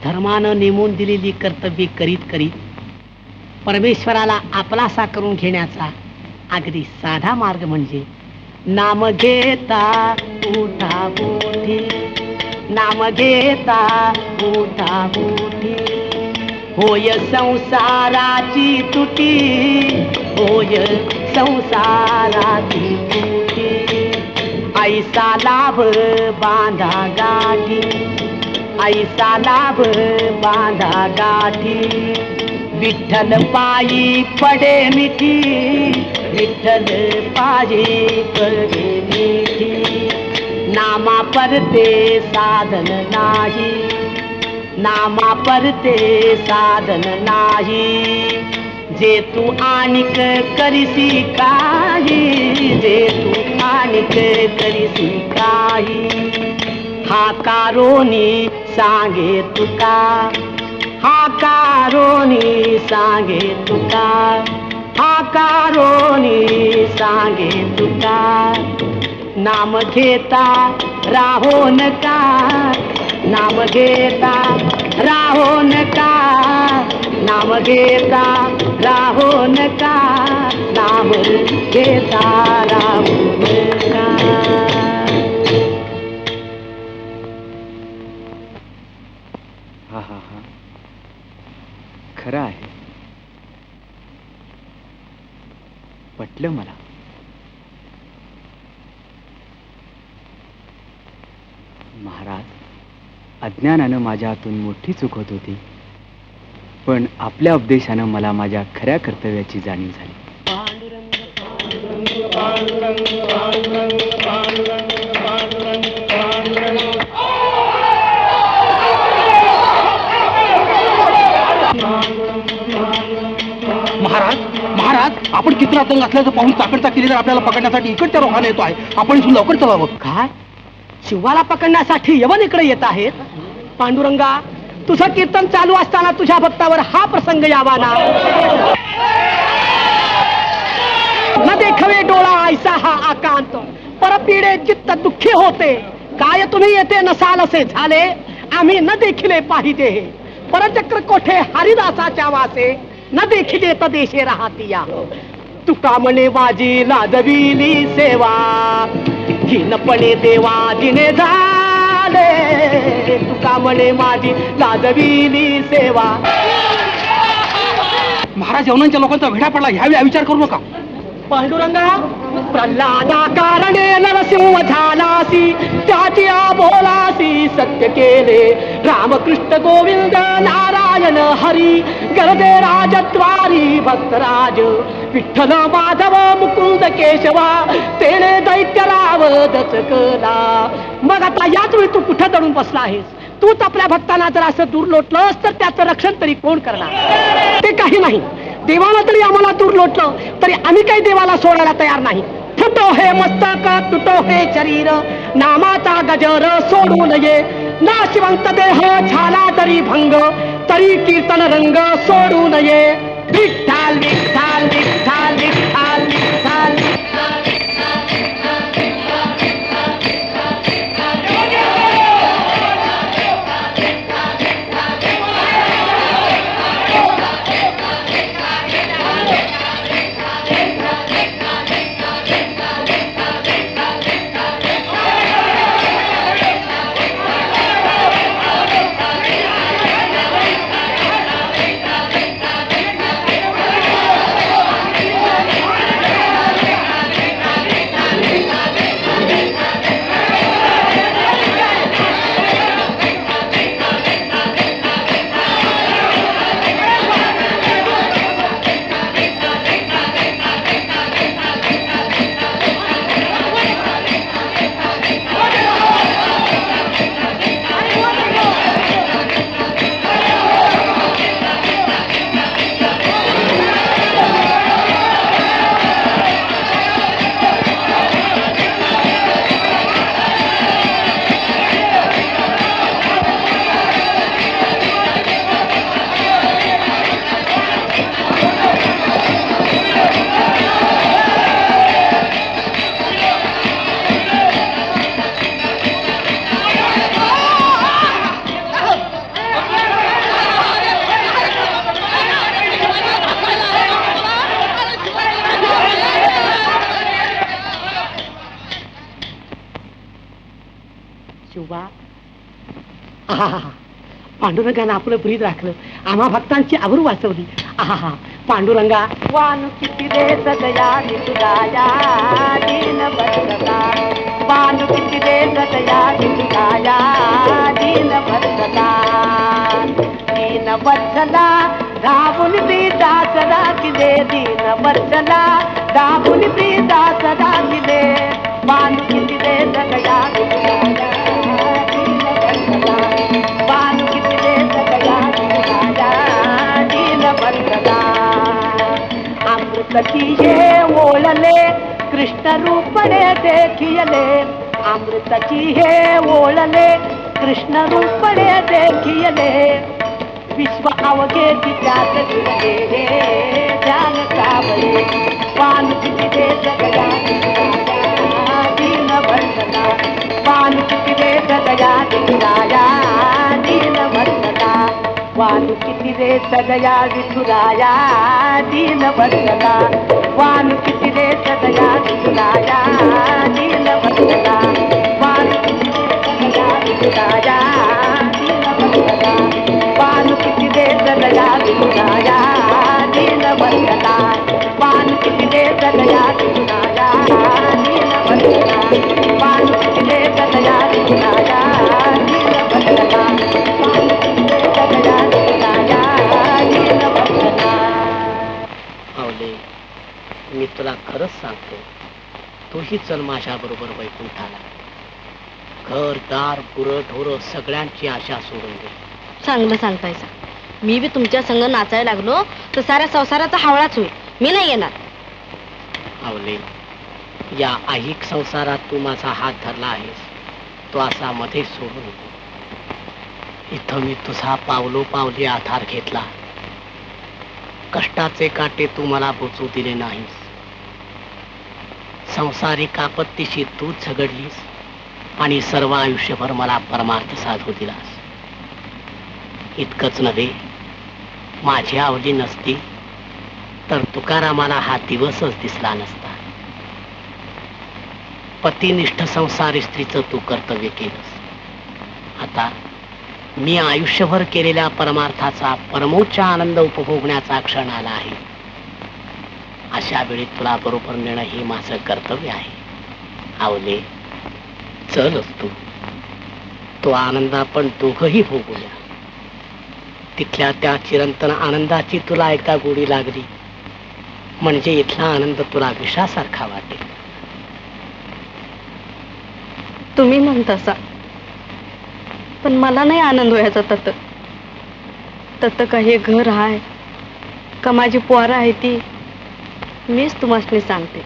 [SPEAKER 5] धर्मानं नेमून दिलेली कर्तव्ये करीत करीत परमेश्वराला आपलासा करून घेण्याचा अगदी साधा मार्ग म्हणजे नाम घेता उठा बोठी, नाम घेता उठा बोठी. होय संसाराची तुटी, होय संसाराची तुटी. ऐसा लाभ बांधा गाठी, ऐसा लाभ बांधा गाठी. विठ्ठल पायी पडे मिठी, विठ्ठल पायी पडे मिठी. नामा परते साधन नाही, नामा परते साधन नाही. जे तू आणिक करीसी काही, जे तू आणिक करीसी काही. हा कारोनी सांगे तुका, हा कारोनी सांगे तुका, हा कारोनी सांगे तुका. नाम घेता राहो नका, नाम घेता राहो नका, नाम घेता राहो नका, नाम घेता राहो नका.
[SPEAKER 8] हा हा हा, खरं आहे. पटलं मला. महाराज, अज्ञानानं माझ्या हातून मोठी चूक होत होती, पण आपल्या उपदेशानं मला माझ्या खऱ्या कर्तव्याची जाणीव झाली.
[SPEAKER 7] महाराज, महाराज, आपण किती आतंक असल्याचं पाहून चाकडचा केली तर आपल्याला पकडण्यासाठी इकडच्या रोखाने येतो आहे. आपण इथून लवकर चलावं.
[SPEAKER 5] काय? शिवाला पकडण्यासाठी यवन इकडे येत आहेत? पांडुरंगा, तुझं कीर्तन चालू असताना तुझ्या भक्तावर हा प्रसंग यावा ना. न देखवे डोळा ऐसा हा आकांत, परपीडे चित्त दुःखी होते. काय तुम्ही येते नसाल असे झाले, आम्ही न देखिले पाहिजे. परचक्र कोठे हरिदासाच्या वासे, न देखिले तर देशे राहतिया. तुका म्हणे माझी लाजविली सेवा, हीनपणे देवा जिने झाले. तुका म्हणे माझी लाजविली सेवा.
[SPEAKER 7] महाराज, यवनांच्या लोकांचा भेडा पडला, ह्यावेळी विचार करू नका.
[SPEAKER 5] पांडुरंगा, प्रल्हादा कारणे नरसिंह झालासी, त्याची बोलासी सत्य केले. रामकृष्ण गोविंद नारायण हरी, गरदे राजद्वारी भक्तराज. विठ्ठल माधव मुकुंद केशवा, तेने दैत्य राव दचकला. मग आता याच वेळी तू कुठं दडून बसला आहेस? तूच आपल्या भक्तांना जर असं दूर लोटलंस तर त्याचं रक्षण तरी कोण करणार? ते काही नाही. देवाला तरी आम्हाला दूर लोटलं तरी आम्ही काही देवाला सोडायला तयार नाही. फुटो हे मस्तक, तुटो हे शरीर, नामाचा गजर सोडू नये. नाशिवंत देह झाला तरी भंग, तरी कीर्तन रंग सोडू नये. विठ्ठल विठ्ठल विठ्ठल विठ्ठल विठ्ठल. शिवबा. आहा, पांडुरंगानं आपलं ब्रीद राखलं, आम्हा भक्तांची आबरू वाचवली. आहा, पांडुरंगा. वान किती रे सदया विठुराया दीन बंधना, वान किती रे सदया विठुराया दीन बंधना, दीन बंधना धावून प्रीता सदा किले, दीन बंधना धावून प्रीता सदा किले, वान किती रे सदया विठुराया दीन बंधना, वान किती रे सदया विठुराया दीन बंधना. अमृतची हे ओळले कृष्ण रूपणे देखियले, अमृतची हे ओळले कृष्ण रूपणे देखियले, विश्व अवघे तिच्यात जुळले ध्यान सावळे, वान किती रे सदया विठुराया दीन बंधना, वान किती रे सदया विठुराया दीन बंधना, वान किती रे सदया विठुराया दीन बंधना, वान किती रे सदया विठुराया दीन बंधना, वान किती रे सदया विठुराया दीन बंधना, वान किती रे सदया विठुराया दीन बंधना, वान किती रे सदया विठुराया दीन बंधना, वान किती रे सदया विठुराया दीन बंधना, वान किती रे सदया विठुराया दीन बंधना.
[SPEAKER 2] आवले, मी तुला खरंच सांगतो, तूही चल माझ्या बरोबर वैकुंठाला. घर दार गुरं ढोरं सगळ्यांची आशा सोडून दे.
[SPEAKER 4] चांगलं सांगतायसा. मी बी तुमच्या संग नाचायला लागलो तर साऱ्या संसाराचा हावळाच होईल. मी नाही येणार.
[SPEAKER 2] आवले, या ऐहिक संसारात तू माझा हात धरला आहेस, तो असा मध्ये सोडू नको. इथं मी तुझा पावलोपावली आधार घेतला, कष्टाचे काटे तू मला बोचू दिले नाहीस, संसारिक आपत्तीशी तू झगडलीस आणि सर्व आयुष्यभर मला परमार्थ साधू दिलास. इतकंच नव्हे, माझी आवली नसती तर तुकारामाला हा दिवसच दिसला नसता. पतिनिष्ठ संसारी स्त्रीचं तू कर्तव्य केलंस. आता मी आयुष्यभर केलेल्या परमार्थाचा परमोच्च आनंद उपभोगण्याचा क्षण आला आहे. अशा वेळी तुला बरोबर नेणं हे माझं कर्तव्य आहे. आवले, चलच तू. तो आनंद आपण दोघंही भोगूया. तिथल्या त्या चिरंतन आनंदाची तुला एकदा गोडी लागली म्हणजे इथला आनंद तुला विषासारखा वाटेल.
[SPEAKER 4] तुम्ही म्हणतासा, पण मला नाही आनंद व्हायचा. तत का हे घर आहे का माझी पोरं आहे ती, मीच तुम्हाला सांगते.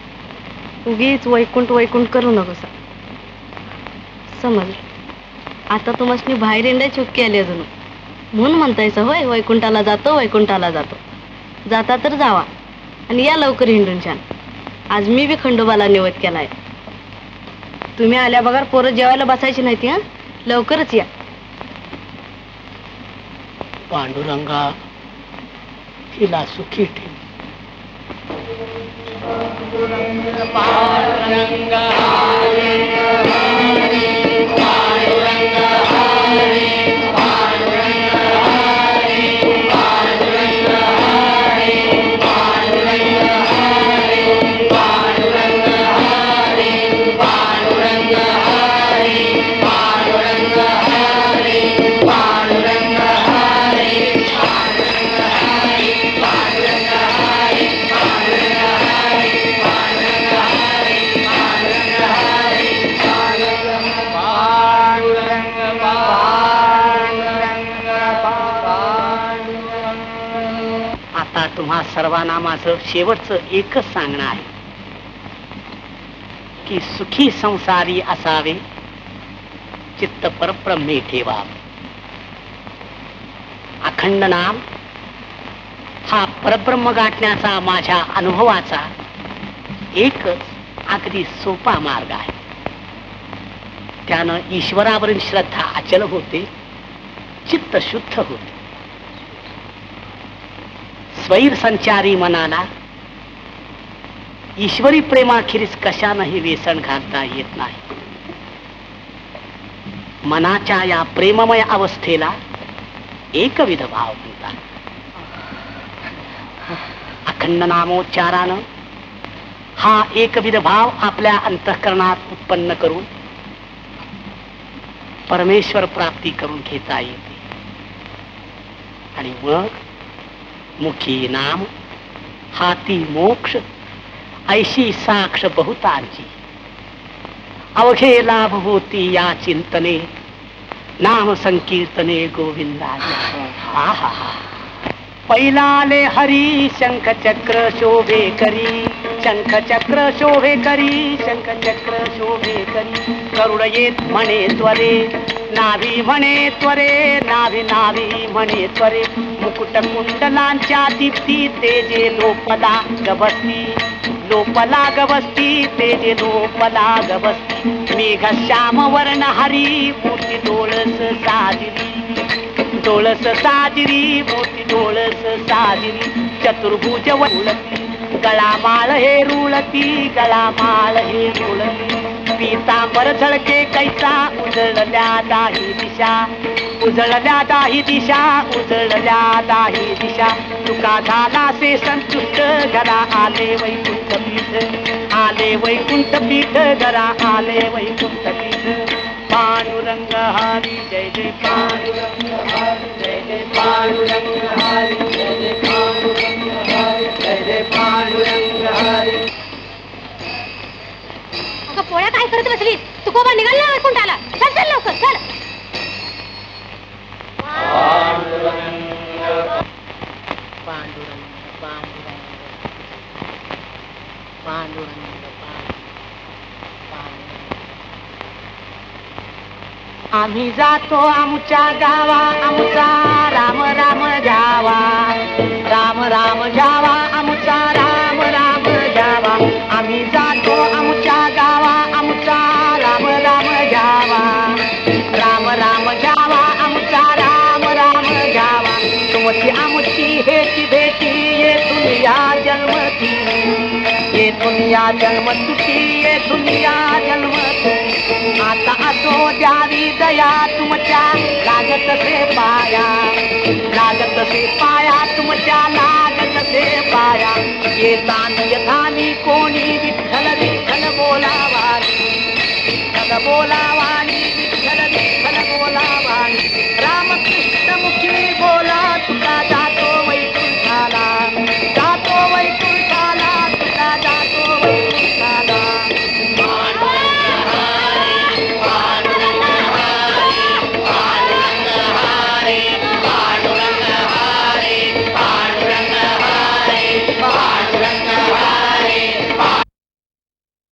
[SPEAKER 4] उगीच वैकुंठ वैकुंठ करू नकोसा. समजलं? आता तुम्हाला बाहेर येण्याची चुकी आली अजून, म्हणून म्हणतायचा होय वैकुंठाला जातो वैकुंठाला जातो. जाता तर जावा आणि या लवकर हिंडून छान. आज मी बी खंडोबाला निवद केलाय. तुम्ही आल्या बघा पोरं जेवायला बसायची नाही ती. लवकरच या.
[SPEAKER 2] पांडुरंगा, हिला सुखी ठेव. तुम्हा सर्वांना माझं शेवटचं एकच सांगणं आहे की सुखी संसारी असावे, चित्त परब्रह्मे ठेवावे. अखंड नाम हा परब्रह्म गाठण्याचा माझ्या अनुभवाचा एकच अगदी सोपा मार्ग आहे. त्यानं ईश्वरावरील श्रद्धा अचल होते, चित्त शुद्ध होते. स्वैर संचारी मनाला ईश्वरी प्रेमाखेरीज कशानंही वेसण घालता येत नाही. मनाच्या या प्रेममय अवस्थेला एकविध भाव म्हणतात. अखंड नामोच्चारानं हा एकविध भाव आपल्या अंतःकरणात उत्पन्न करून परमेश्वर प्राप्ती करून घेता येते. आणि मग मुखी नाम हाती मोक्ष ऐशी साक्ष बहुतांची अवघे लाभ होती या चिंतने नाम संकीर्तने गोविंदा. पैलाले हरी शंख चक्र शोभे करी शंख चक्र शोभे करी शंख चक्र शोभे करी करुण येत म्हणे त्वरे नाभी म्हणे त्वरे नाभी नाभी म्हणे त्वरे मुकुट कुंडलांच्या दीप्ती तेजे लोपला गबस्ती लोपला गबस्ती तेजे लोपला गबस्ती मेघ श्याम वर्ण हरी मोठी डोळस साजरी डोळस साजरी मोठी डोळस साजरी चतुर्भुज वळती गळामाळ हे रुळती गळामाळ हे रुळती पीतांबर झळके कैसा उजळल्या दाही दिशा उजळल्या दाही दिशा उजळल्या दाही दिशा तुका झाला से संतुष्ट घरा आले वैकुंठ पीठ आले वैकुंठ पीठ घरा आले वैकुंठ पीठ. पांडुरंग हरी जय जय पांडुरंग हरी जय जय पांडुरंग हरी जय जय पांडुरंग हरी जय जय पांडुरंग हरी.
[SPEAKER 4] अगं पोळ्या काय करत बसली? तुकोबा निघाला वैकुंठाला. चल चल लवकर चल.
[SPEAKER 2] पांडुरंग पांडुरंग पांडुरंग पांडुरंग. आम्ही जातो आमच्या गावा आमचा राम राम घ्यावा राम राम घ्यावा आमचा राम राम घ्यावा. आम्ही जातो आमच्या गावा आमचा राम राम घ्यावा राम राम घ्यावा आमचा राम राम घ्यावा. तुमची आमची हेची भेटी येथून या जन्मती येथून या जन्मतुटी येथून या जन्मतुटी. आता असो द्यावी दया तुमच्या लागत से पाया लागत से पाया तुमच्या लागत से पाया. येतानी यथानी कोणी विठ्ठल विठ्ठल बोलावानी विठ्ठल बोलावानी